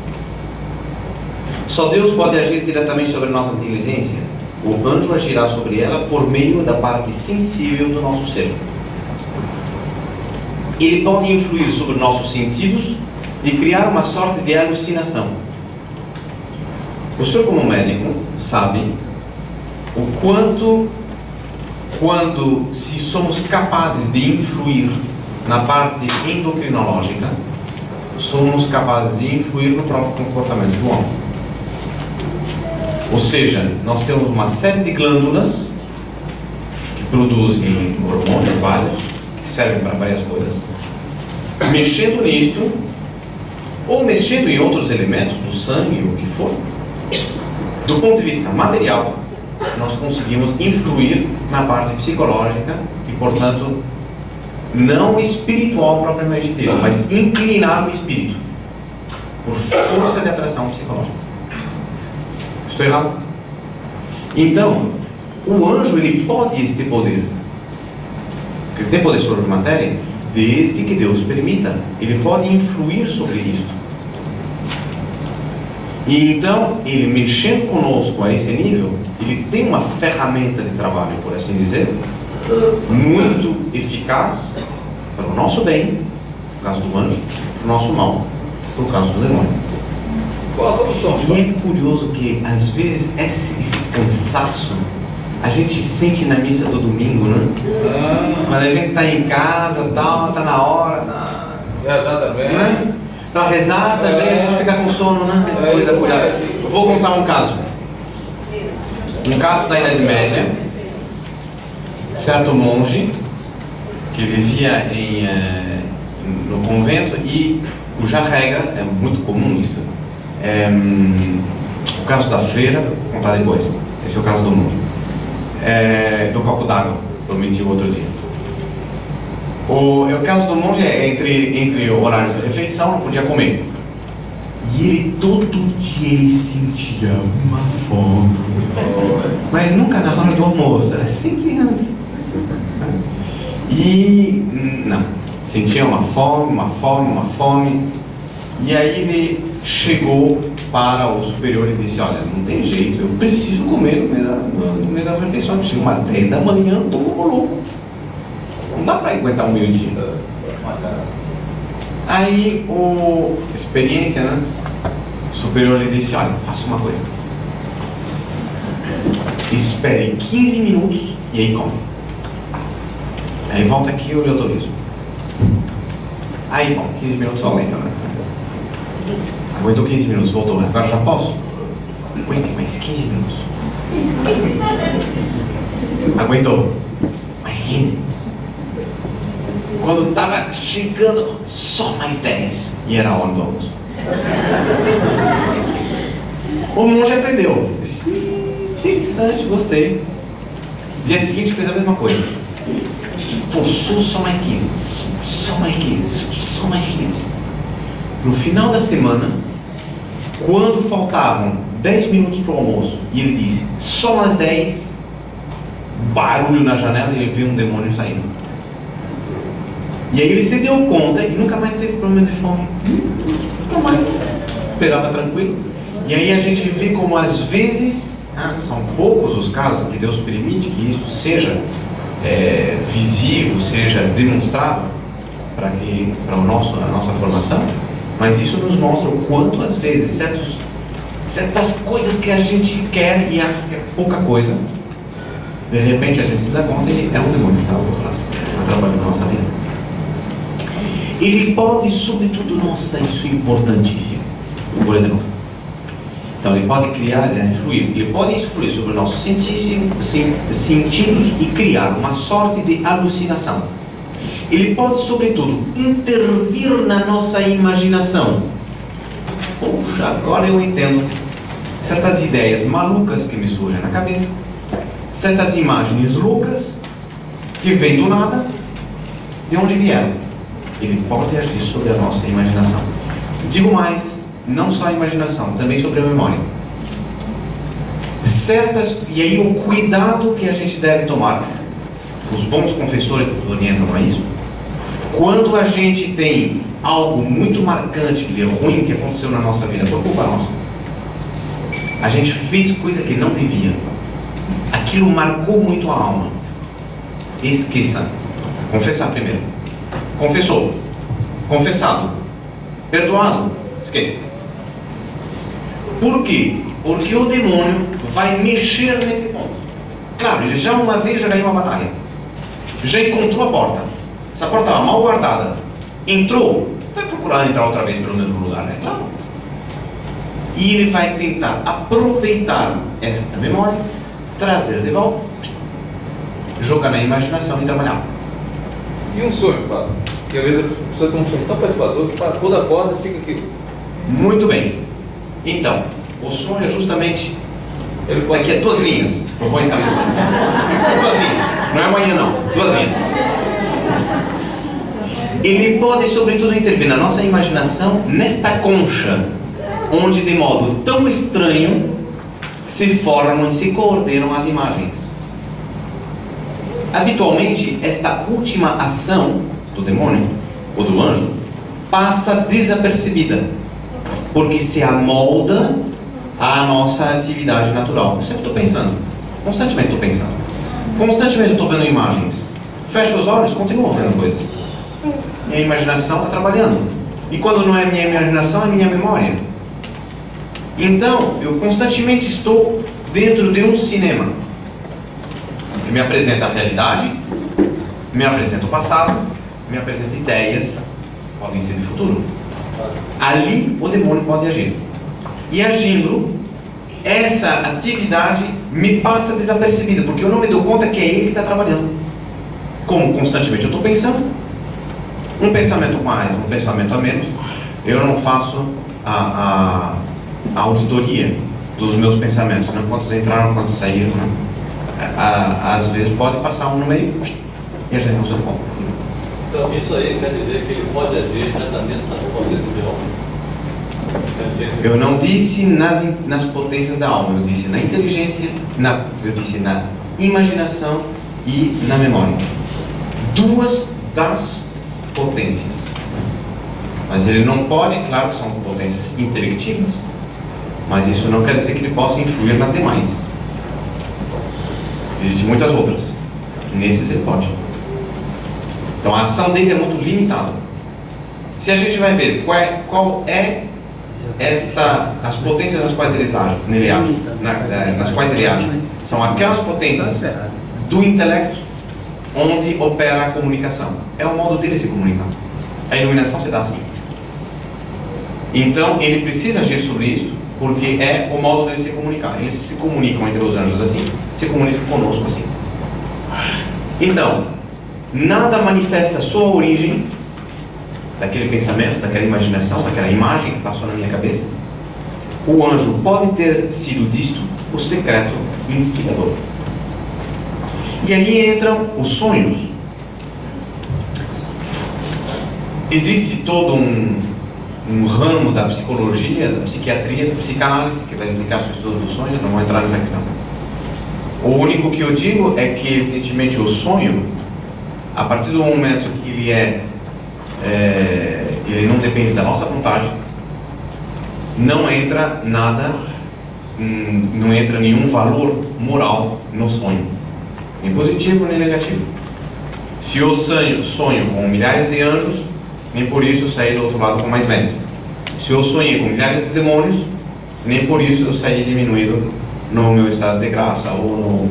Só Deus pode agir diretamente sobre nossa inteligência. O anjo agirá sobre ela por meio da parte sensível do nosso ser. Ele pode influir sobre nossos sentidos e criar uma sorte de alucinação. O senhor, como médico, sabe o quanto, quando se somos capazes de influir na parte endocrinológica, somos capazes de influir no próprio comportamento do homem. Ou seja, nós temos uma série de glândulas que produzem hormônios vários, que servem para várias coisas. Mexendo nisto, ou mexendo em outros elementos do sangue, o que for, do ponto de vista material, nós conseguimos influir na parte psicológica e, portanto, não espiritual propriamente dito, mas inclinar o espírito por força de atração psicológica. Estou errado? Então, o anjo, ele pode este poder. Ele tem poder sobre a matéria, desde que Deus permita. Ele pode influir sobre isso. E então, ele mexendo conosco a esse nível, ele tem uma ferramenta de trabalho, por assim dizer, muito eficaz para o nosso bem, no caso do anjo, para o nosso mal, no caso do demônio. Qual a solução? E é curioso que, às vezes, esse cansaço a gente sente na missa do domingo, né? Quando a gente está em casa, tal, está na hora, Já tá também. né? Para rezar também, a gente fica com sono, né? Coisa curada. Eu vou contar um caso. Um caso da Idade Média. Certo monge que vivia no convento e cuja regra, é muito comum isso, o caso da freira, vou contar depois. Esse é o caso do monge. Do copo d'água, prometi o outro dia. O caso do monge é entre horários de refeição, não podia comer. E ele todo dia ele sentia uma fome. Mas nunca na hora do almoço, era sempre antes. E não, sentia uma fome. E aí ele chegou para o superior e disse: olha, não tem jeito, eu preciso comer no meio das refeições. Chega umas 10 da manhã, eu estou louco. Não dá para aguentar um meio-dia. Aí, experiência, né? O superior lhe disse: olha, faça uma coisa. Espere 15 minutos e aí come. Aí volta aqui e eu lhe autorizo. Aí, bom, 15 minutos só aguenta, né? Aguentou 15 minutos, voltou. Agora já posso? Aguente mais 15 minutos. Aguentou. Mais 15. Quando estava chegando, só mais 10. E era a hora do almoço. O monge aprendeu. Disse: interessante, gostei. Dia seguinte fez a mesma coisa. Forçou só mais 15. Só mais 15. Só mais 15. No final da semana, quando faltavam 10 minutos para o almoço, e ele disse: só mais 10, barulho na janela e ele viu um demônio saindo. E aí ele se deu conta e nunca mais teve problema de fome. Nunca mais. Esperava tranquilo. E aí a gente vê como às vezes, são poucos os casos que Deus permite que isso seja visível, seja demonstrado para a nossa formação, mas isso nos mostra o quanto às vezes certas coisas que a gente quer e acha que é pouca coisa, de repente a gente se dá conta e é um demônio que está por trás, atrapalhando a nossa vida. Ele pode, sobretudo, nossa, isso é importantíssimo. Vou ler de novo. Então, ele pode influir. Ele pode influir sobre nossos sentidos e criar uma sorte de alucinação. Ele pode, sobretudo, intervir na nossa imaginação. Puxa, agora eu entendo. Certas ideias malucas que me surgem na cabeça. Certas imagens loucas que vêm do nada. De onde vieram? Ele pode agir sobre a nossa imaginação. Digo mais, não só a imaginação, também sobre a memória. E aí o cuidado que a gente deve tomar, os bons confessores orientam a isso, quando a gente tem algo muito marcante de ruim que aconteceu na nossa vida, por culpa nossa, a gente fez coisa que não devia, aquilo marcou muito a alma, esqueça. Confessar primeiro. Confessou, confessado, perdoado, esqueça. Por quê? Porque o demônio vai mexer nesse ponto. Claro, ele já uma vez já ganhou a batalha, já encontrou a porta, essa porta estava mal guardada, entrou, vai procurar entrar outra vez pelo mesmo lugar, né? Claro. E ele vai tentar aproveitar esta memória, trazer de volta, jogar na imaginação e trabalhar. E um sonho, padre? Que às vezes a pessoa tem um sonho tão perturbador que para toda a corda fica aquilo. Muito bem. Então, o sonho é justamente daqui a 2 linhas. Eu vou entrar no sonho. 2 linhas. Não é amanhã não. 2 linhas. Ele pode, sobretudo, intervir na nossa imaginação nesta concha, onde de modo tão estranho se formam e se coordenam as imagens. Habitualmente, esta última ação do demônio ou do anjo passa desapercebida, porque se amolda à nossa atividade natural. Eu sempre estou pensando, constantemente estou pensando, constantemente estou vendo imagens. Fecho os olhos, continuo vendo coisas. Minha imaginação está trabalhando. E quando não é minha imaginação, é minha memória. Então, eu constantemente estou dentro de um cinema que me apresenta a realidade, me apresenta o passado, me apresenta ideias, podem ser de futuro. Ali o demônio pode agir. E agindo, essa atividade me passa desapercebida, porque eu não me dou conta que é ele que está trabalhando. Como constantemente eu estou pensando, um pensamento mais, um pensamento a menos, eu não faço a auditoria dos meus pensamentos, né? Quantos entraram, quantos saíram, né? Às vezes pode passar um no meio e a gente não se dá conta. Então isso aí quer dizer que ele pode agir exatamente nas potências da alma. Eu não disse nas potências da alma, eu disse na inteligência, eu disse na imaginação e na memória. 2 das potências. Mas ele não pode, claro que são potências intelectivas, mas isso não quer dizer que ele possa influir nas demais. Existem muitas outras. Nesses ele pode. Então a ação dele é muito limitada. Se a gente vai ver qual é as potências nas quais ele age, nas quais ele age, são aquelas potências do intelecto onde opera a comunicação. É o modo dele se comunicar. A iluminação se dá assim. Então ele precisa agir sobre isso, porque é o modo dele se comunicar. Eles se comunicam entre os anjos assim, se comunicam conosco assim. Então, nada manifesta a sua origem daquele pensamento, daquela imaginação, daquela imagem que passou na minha cabeça. O anjo pode ter sido disto o secreto instigador. E aí entram os sonhos. Existe todo um ramo da psicologia, da psiquiatria, da psicanálise que vai explicar o estudo dos sonhos, não vou entrar nessa questão. O único que eu digo é que, evidentemente, o sonho, a partir do momento que ele não depende da nossa vontade, não entra nada, não entra nenhum valor moral no sonho, nem positivo nem negativo. Se eu sonho com milhares de anjos, nem por isso eu saí do outro lado com mais mérito. Se eu sonhei com milhares de demônios, nem por isso eu saí diminuído no meu estado de graça ou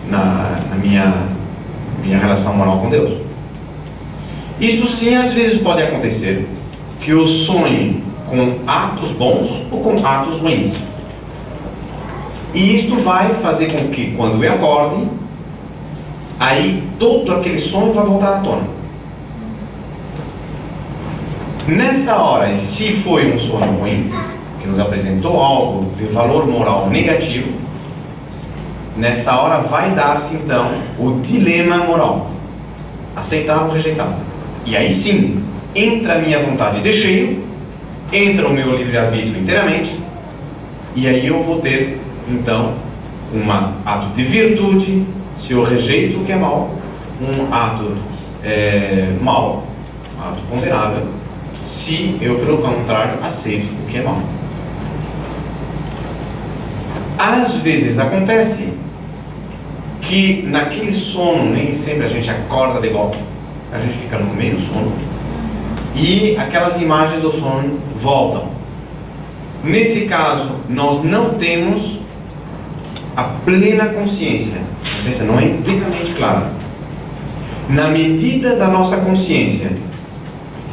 na minha relação moral com Deus. Isto sim, às vezes pode acontecer, que eu sonhe com atos bons ou com atos ruins. E isto vai fazer com que, quando eu acorde, aí todo aquele sonho vai voltar à tona. Nessa hora, se foi um sonho ruim, que nos apresentou algo de valor moral negativo, nesta hora vai dar-se então o dilema moral: aceitar ou rejeitar. E aí sim, entra a minha vontade de cheio, entra o meu livre-arbítrio inteiramente, e aí eu vou ter então um ato de virtude se eu rejeito o que é mal, um ato mal, ato condenável, se eu, pelo contrário, aceito o que é mal. Às vezes acontece que naquele sono, nem sempre a gente acorda de golpe, a gente fica no meio do sono e aquelas imagens do sono voltam. Nesse caso, nós não temos a plena consciência. A consciência não é inteiramente clara. Na medida da nossa consciência,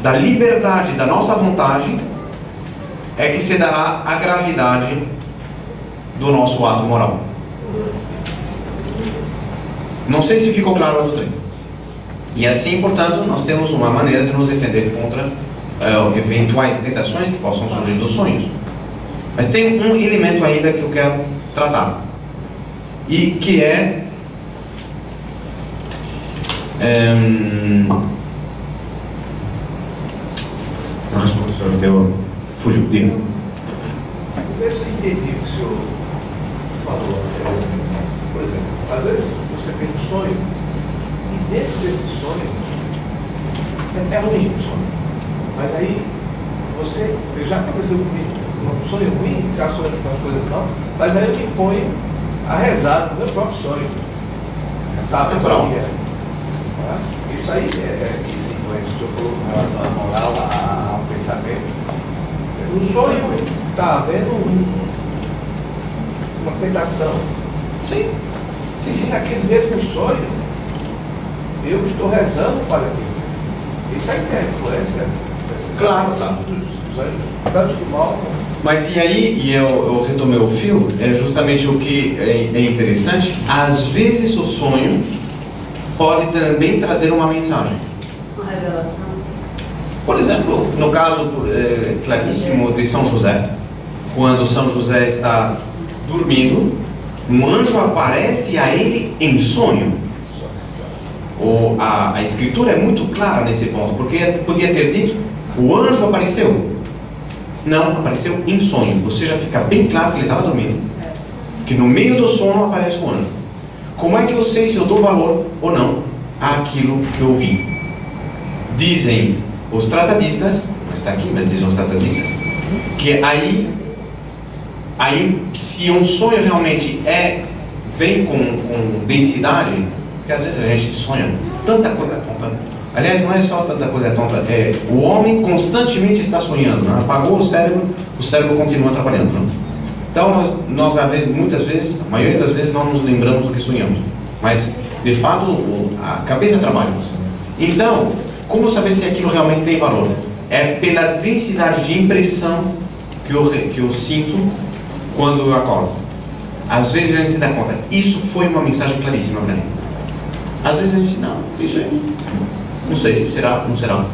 da liberdade da nossa vontade, é que se dará a gravidade do nosso ato moral. Não sei se ficou claro a doutrina. E assim, portanto, nós temos uma maneira de nos defender contra eventuais tentações que possam surgir dos sonhos. Mas tem um elemento ainda que eu quero tratar, e que o senhor deu, fugiu, diga. Vê se eu entendi o que o senhor falou. Por exemplo, às vezes você tem um sonho e dentro desse sonho é ruim o sonho, mas aí você, já aconteceu comigo, um sonho ruim, ficar sonhando com as coisas não, mas aí eu me ponho a rezar no meu próprio sonho. Sabe? Isso aí que se influencia com relação à moral, ao pensamento. No sonho está havendo uma tentação. Sim. Naquele mesmo sonho, eu estou rezando para aquilo. Isso aí tem a influência. Claro. Dos anjos, tanto do mal. Mas e aí, e eu retomei o fio, é justamente o que é interessante. Às vezes o sonho pode também trazer uma mensagem. Uma revelação. Por exemplo, no caso claríssimo de São José, quando São José está dormindo, um anjo aparece a ele em sonho. A escritura é muito clara nesse ponto, porque podia ter dito, o anjo apareceu. Não, apareceu em sonho, ou seja, fica bem claro que ele estava dormindo, que no meio do sono aparece o anjo. Como é que eu sei se eu dou valor ou não àquilo que eu vi? Dizem os tratadistas, não está aqui, mas dizem os tratadistas, que aí se um sonho realmente vem com densidade, porque às vezes a gente sonha tanta coisa tonta. Aliás, não é só tanta coisa tonta, o homem constantemente está sonhando, né? Apagou o cérebro continua trabalhando, né? Então nós muitas vezes, a maioria das vezes, não nos lembramos do que sonhamos, mas de fato a cabeça trabalha. Então, como saber se aquilo realmente tem valor? É pela densidade de impressão que eu sinto quando eu acordo. Às vezes a gente se dá conta, isso foi uma mensagem claríssima para mim. Às vezes a gente diz, não, isso aí, não sei, será, não será.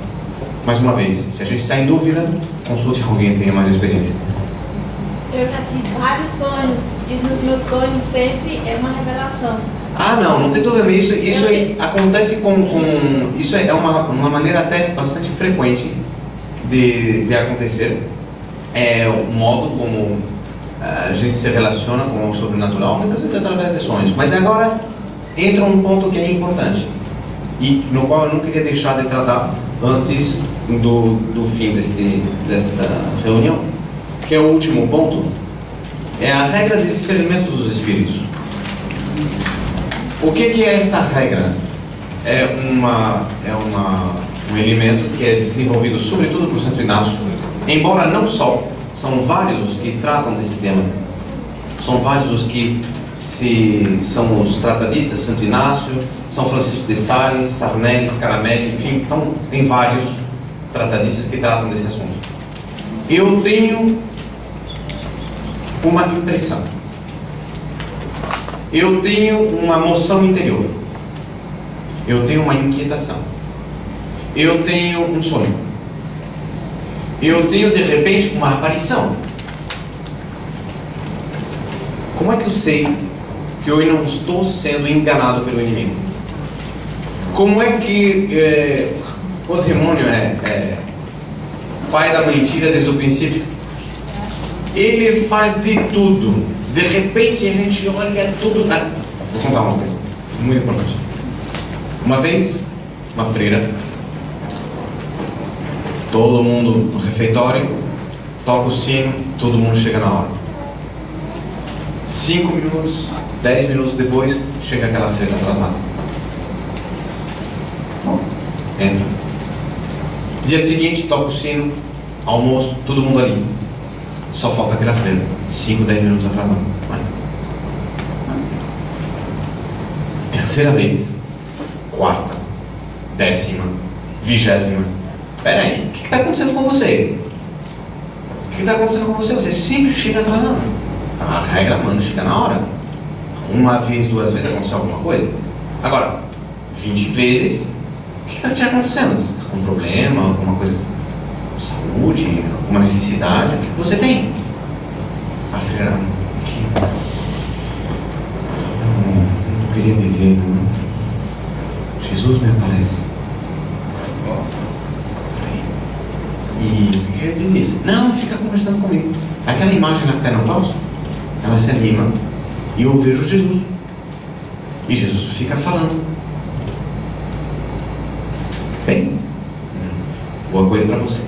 Mais uma vez, se a gente está em dúvida, consulte alguém que tenha mais experiência. Eu já tive vários sonhos, e nos meus sonhos sempre é uma revelação. Não tem dúvida, mas isso acontece isso é uma maneira até bastante frequente de acontecer. É o modo como a gente se relaciona com o sobrenatural, muitas vezes através de sonhos. Mas agora entra um ponto que é importante e no qual eu não queria deixar de tratar antes do fim desta reunião, que é o último ponto, é a regra de discernimento dos espíritos. O que é esta regra? É um elemento que é desenvolvido sobretudo por Santo Inácio, embora não só, são vários os que tratam desse tema, são vários os que são os tratadistas, Santo Inácio, São Francisco de Sales, Sarnelli, Scaramelli, enfim, então tem vários tratadistas que tratam desse assunto. Eu tenho uma impressão, eu tenho uma moção interior, eu tenho uma inquietação, eu tenho um sonho, eu tenho de repente uma aparição. Como é que eu sei que eu não estou sendo enganado pelo inimigo? Como é que o demônio é pai da mentira desde o princípio? Ele faz de tudo De repente a gente olha tudo. Vou contar uma coisa muito importante. Uma vez, uma freira, todo mundo no refeitório, toca o sino, todo mundo chega na hora. 5 minutos, 10 minutos depois, chega aquela freira atrasada. Entra. Dia seguinte, toca o sino, almoço, todo mundo ali. Só falta aquela freira. 5, 10 minutos atrasado. Vai. Terceira vez. Quarta. 10ª. 20ª. Pera aí, o que está acontecendo com você? O que está acontecendo com você? Você sempre chega atrasado. A regra manda chegar na hora. Uma vez, 2 vezes aconteceu alguma coisa. Agora, 20 vezes, o que está te acontecendo? Um problema, alguma coisa de saúde, alguma necessidade? O que você tem? A freira, não queria dizer, não. Jesus me aparece. E o que ele diz? Não, fica conversando comigo. Aquela imagem na que está no claustro, ela se anima e eu vejo Jesus. E Jesus fica falando. Bem, boa coisa para você.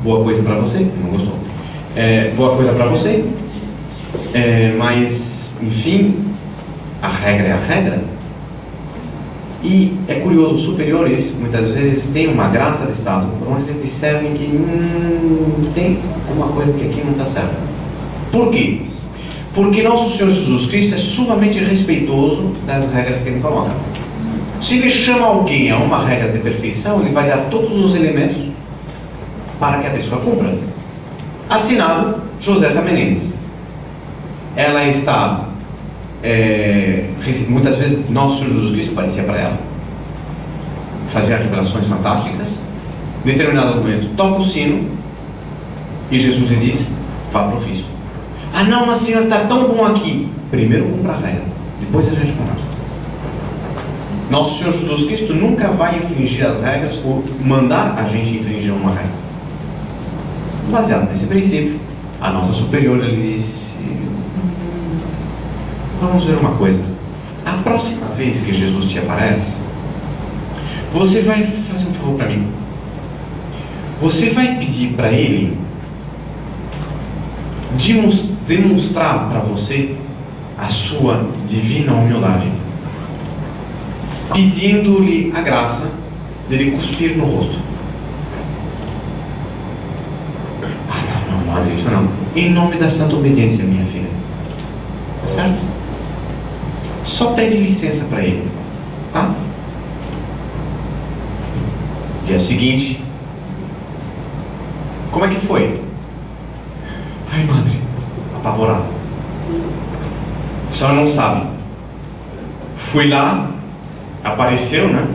Boa coisa para você. Não gostou? Boa coisa para você. Mas, enfim, a regra é a regra. E é curioso, os superiores muitas vezes têm uma graça de estado por onde eles discernem que tem alguma coisa que aqui não está certa. Por quê? Porque nosso Senhor Jesus Cristo é sumamente respeitoso das regras que ele coloca. Se ele chama alguém a uma regra de perfeição, ele vai dar todos os elementos para que a pessoa cumpra. Assinado Josefa Menezes. Ela está muitas vezes nosso Senhor Jesus Cristo aparecia para ela, fazia revelações fantásticas. Em determinado momento toca o sino e Jesus lhe diz: vá para o ofício. Ah não, mas Senhor, está tão bom aqui. Primeiro cumpra a regra, depois a gente conversa. Nosso Senhor Jesus Cristo nunca vai infringir as regras ou mandar a gente infringir uma regra. Baseado nesse princípio, a nossa superior lhe disse: vamos ver uma coisa. A próxima vez que Jesus te aparece, você vai fazer um favor para mim. Você vai pedir para ele demonstrar para você a sua divina humildade, pedindo-lhe a graça de lhe cuspir no rosto. Ah, não, madre, isso não. Em nome da santa obediência, minha filha. Tá certo? Só pede licença para ele, tá? Dia seguinte, como é que foi? Ai, madre, apavorada. A senhora não sabe. Fui lá, apareceu, né?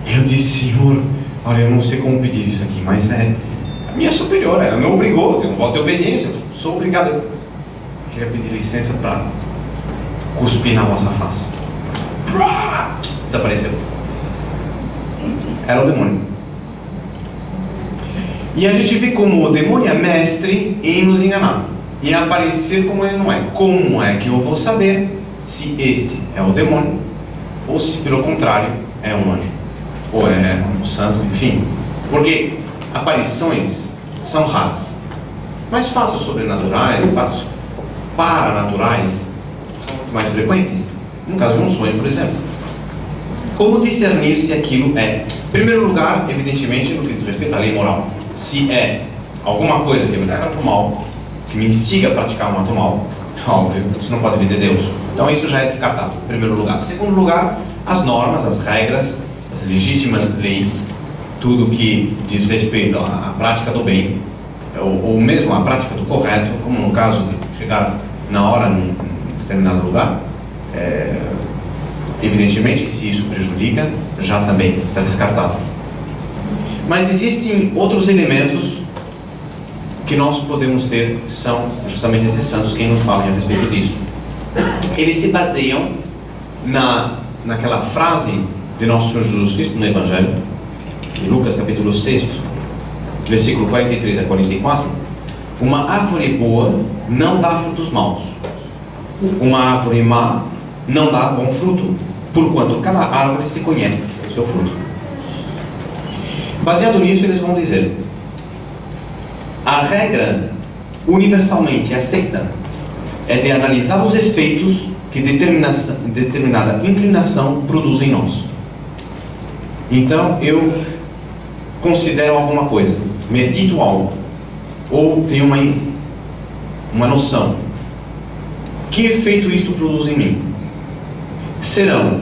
Eu disse: Senhor, olha, eu não sei como pedir isso aqui, mas a minha superior, ela me obrigou, eu tenho um voto de obediência, eu sou obrigado. Eu queria pedir licença para cuspir na vossa face. Desapareceu. Era o demônio. E a gente vê como o demônio é mestre em nos enganar, em aparecer como ele não é. Como é que eu vou saber se este é o demônio ou se pelo contrário é um anjo ou é um santo, enfim? Porque aparições são raras, mas fatos sobrenaturais, fatos paranaturais são mais frequentes. No caso de um sonho, por exemplo. Como discernir se aquilo é, em primeiro lugar, evidentemente, no que diz respeito à lei moral, se é alguma coisa que me leva para o mal, que me instiga a praticar um ato mal, óbvio, isso não pode vir de Deus. Então isso já é descartado, em primeiro lugar. Em segundo lugar, as normas, as regras, as legítimas leis, tudo que diz respeito à prática do bem, ou mesmo à prática do correto, como no caso de chegar na hora num determinado lugar, evidentemente, se isso prejudica, já também está descartado. Mas existem outros elementos que nós podemos ter, que são justamente esses santos quem nos falam a respeito disso. Eles se baseiam naquela frase de nosso Senhor Jesus Cristo no Evangelho, em Lucas capítulo 6, versículo 43 a 44, Uma árvore boa não dá frutos maus. Uma árvore má não dá bom fruto, porquanto cada árvore se conhece o seu fruto. Baseado nisso, eles vão dizer: a regra universalmente aceita é de analisar os efeitos que determinada inclinação produz em nós. Então, eu considero alguma coisa, medito algo, ou tenho uma noção. Que efeito isto produz em mim? Serão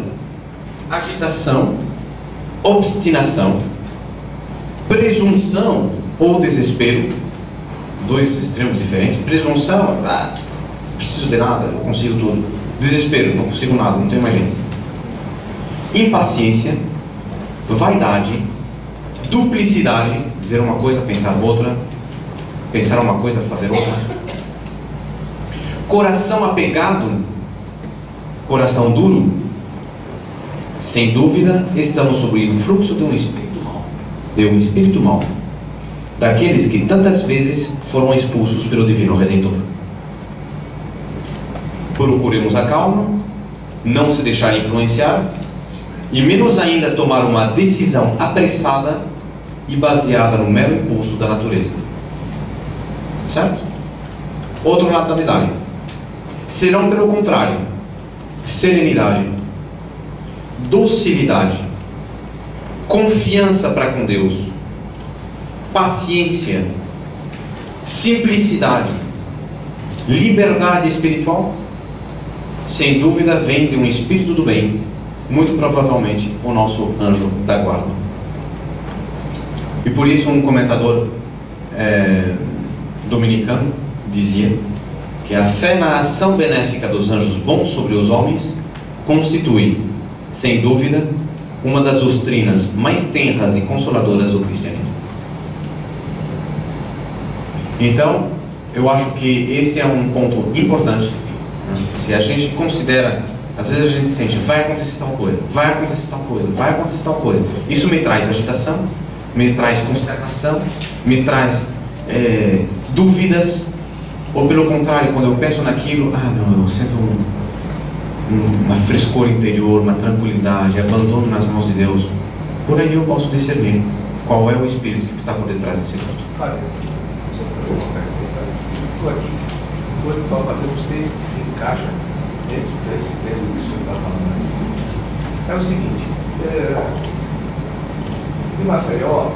agitação, obstinação, presunção ou desespero, dois extremos diferentes. Presunção, não preciso de nada, eu consigo tudo. Desespero, não consigo nada, não tenho mais jeito. Impaciência, vaidade, duplicidade, dizer uma coisa, pensar outra, pensar uma coisa, fazer outra. Coração apegado, coração duro. Sem dúvida, estamos sob o influxo de um espírito mau, daqueles que tantas vezes foram expulsos pelo Divino Redentor. Procuremos a calma, não se deixar influenciar, e menos ainda tomar uma decisão apressada e baseada no mero impulso da natureza. Certo? Outro lado da medalha. Serão, pelo contrário, serenidade, docilidade, confiança para com Deus, paciência, simplicidade, liberdade espiritual. Sem dúvida vem de um espírito do bem, muito provavelmente o nosso anjo da guarda. E por isso um comentador dominicano dizia que a fé na ação benéfica dos anjos bons sobre os homens constitui, sem dúvida, uma das doutrinas mais tenras e consoladoras do cristianismo. Então, eu acho que esse é um ponto importante. Se a gente considera, às vezes a gente sente, vai acontecer tal coisa, vai acontecer tal coisa, vai acontecer tal coisa. Isso me traz agitação, me traz consternação, me traz dúvidas. Ou pelo contrário, quando eu penso naquilo, eu sinto uma frescor interior, uma tranquilidade, abandono nas mãos de Deus. Por aí eu posso discernir qual é o espírito que está por detrás desse tudo. Olha, estou aqui, coisa para fazer, não sei se encaixa dentro desse tema que o senhor está falando. É o seguinte, em Maceió,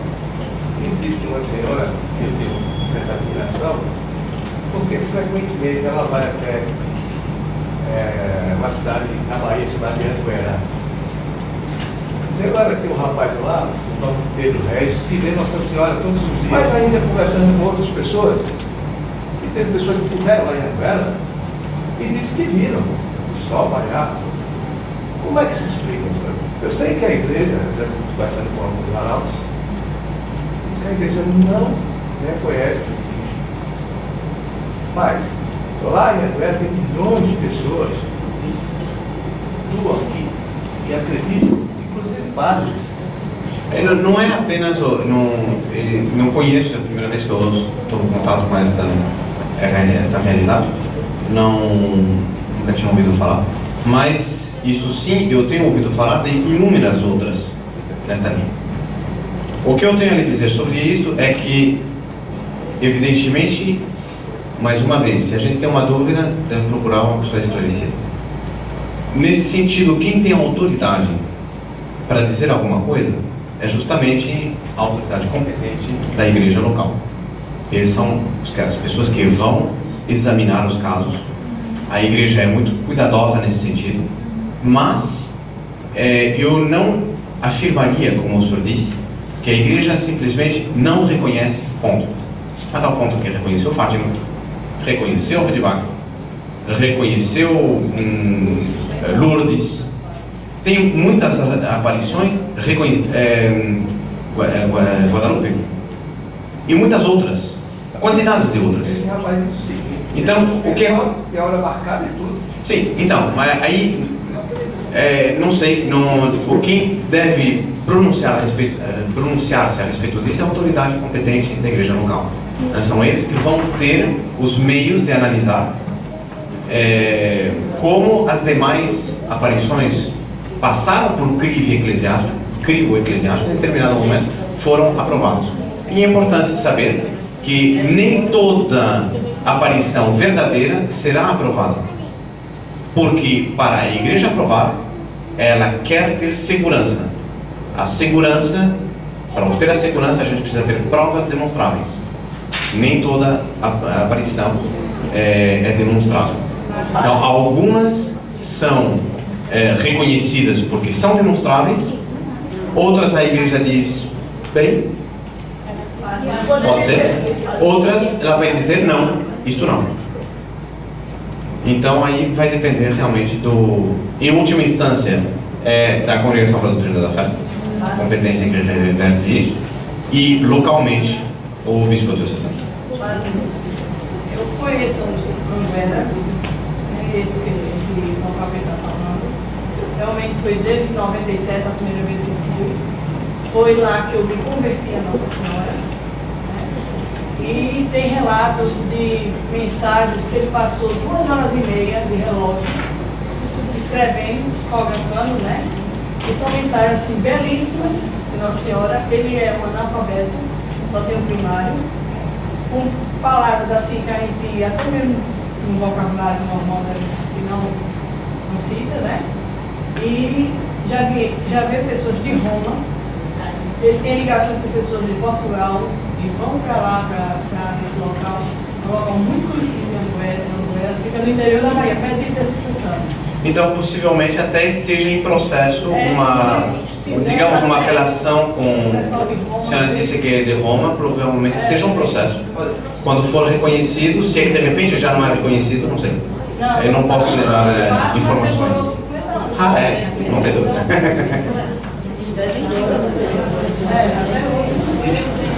existe uma senhora que eu tenho certa admiração, porque frequentemente ela vai até uma cidade na Bahia chamada Anguera. Diz agora que tem um rapaz lá, o nome Pedro Regis, que vê Nossa Senhora todos os dias, mas ainda conversando com outras pessoas, e teve pessoas que puderam lá em Anguera e disse que viram o sol bailar. Como é que se explica? Eu sei que a igreja, já estou conversando com alguns arautos, diz que a igreja não reconhece. Mas, lá em Anguera tem milhões de pessoas que atuam aqui e acreditam, inclusive padres. Não é apenas, não conheço, é a primeira vez que eu estou em contato com esta realidade, nunca tinha ouvido falar, mas isso sim, eu tenho ouvido falar de inúmeras outras nesta linha. O que eu tenho a lhe dizer sobre isto é que, evidentemente, mais uma vez, se a gente tem uma dúvida, deve procurar uma pessoa esclarecida. Nesse sentido, quem tem autoridade para dizer alguma coisa é justamente a autoridade competente da igreja local. Eles são as pessoas que vão examinar os casos. A igreja é muito cuidadosa nesse sentido, mas eu não afirmaria, como o senhor disse, que a igreja simplesmente não reconhece, ponto. A tal ponto que reconheceu Fátima, reconheceu Redivac, reconheceu Lourdes, tem muitas aparições, Guadalupe, e muitas outras, quantidades de outras. Esse rapaz disse o seguinte, então, o que é... Tem a hora marcada e tudo. Sim, então, mas aí, não sei, quem deve pronunciar-se a respeito disso é a autoridade competente da igreja local. São eles que vão ter os meios de analisar como as demais aparições passaram por crivo eclesiástico, em determinado momento, foram aprovados. E é importante saber que nem toda aparição verdadeira será aprovada. Porque para a igreja aprovar, ela quer ter segurança. A segurança, para obter a segurança, a gente precisa ter provas demonstráveis. Nem toda aparição é demonstrável. Então, algumas são reconhecidas porque são demonstráveis, outras a igreja diz, bem, pode ser, outras ela vai dizer não, isto não. Então aí vai depender realmente em última instância, da Congregação para a Doutrina da Fé, a competência em igreja reverte isso, e localmente o bispo diocesano. Eu conheço o Vera, esse local que ele está falando. Realmente foi desde 97 a primeira vez que eu fui. Foi lá que eu me converti a Nossa Senhora. E tem relatos de mensagens que ele passou 2 horas e meia de relógio, escrevendo, psicografando, né? E são mensagens assim, belíssimas de Nossa Senhora. Ele é um analfabeto, só tem um primário, com palavras assim que a gente, até mesmo no vocabulário normal da gente, que não cita, né? E já vê pessoas de Roma, ele tem ligações com pessoas de Portugal, e vão para lá, para esse local, um local muito conhecido em Anguera, fica no interior da Bahia, perto de Feira de Santana. Então, possivelmente até esteja em processo digamos, uma relação com... A senhora disse que é de Roma, provavelmente esteja um processo. Quando for reconhecido, se é que de repente já não é reconhecido, não sei. Eu não posso lhe dar informações. Não tem dúvida.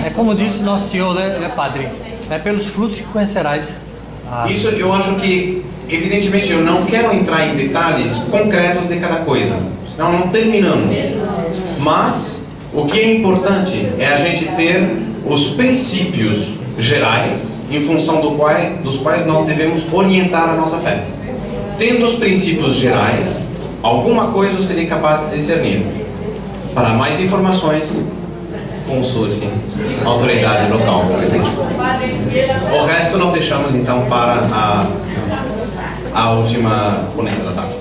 É como disse Nosso Senhor, né, Padre? É pelos frutos que conhecerás. Isso eu acho que, evidentemente, eu não quero entrar em detalhes concretos de cada coisa, senão não terminamos. Mas o que é importante é a gente ter os princípios gerais em função dos quais nós devemos orientar a nossa fé. Tendo os princípios gerais, alguma coisa eu serei capaz de discernir. Para mais informações, consulte a autoridade local. O resto nós deixamos então para a última ponência da tarde.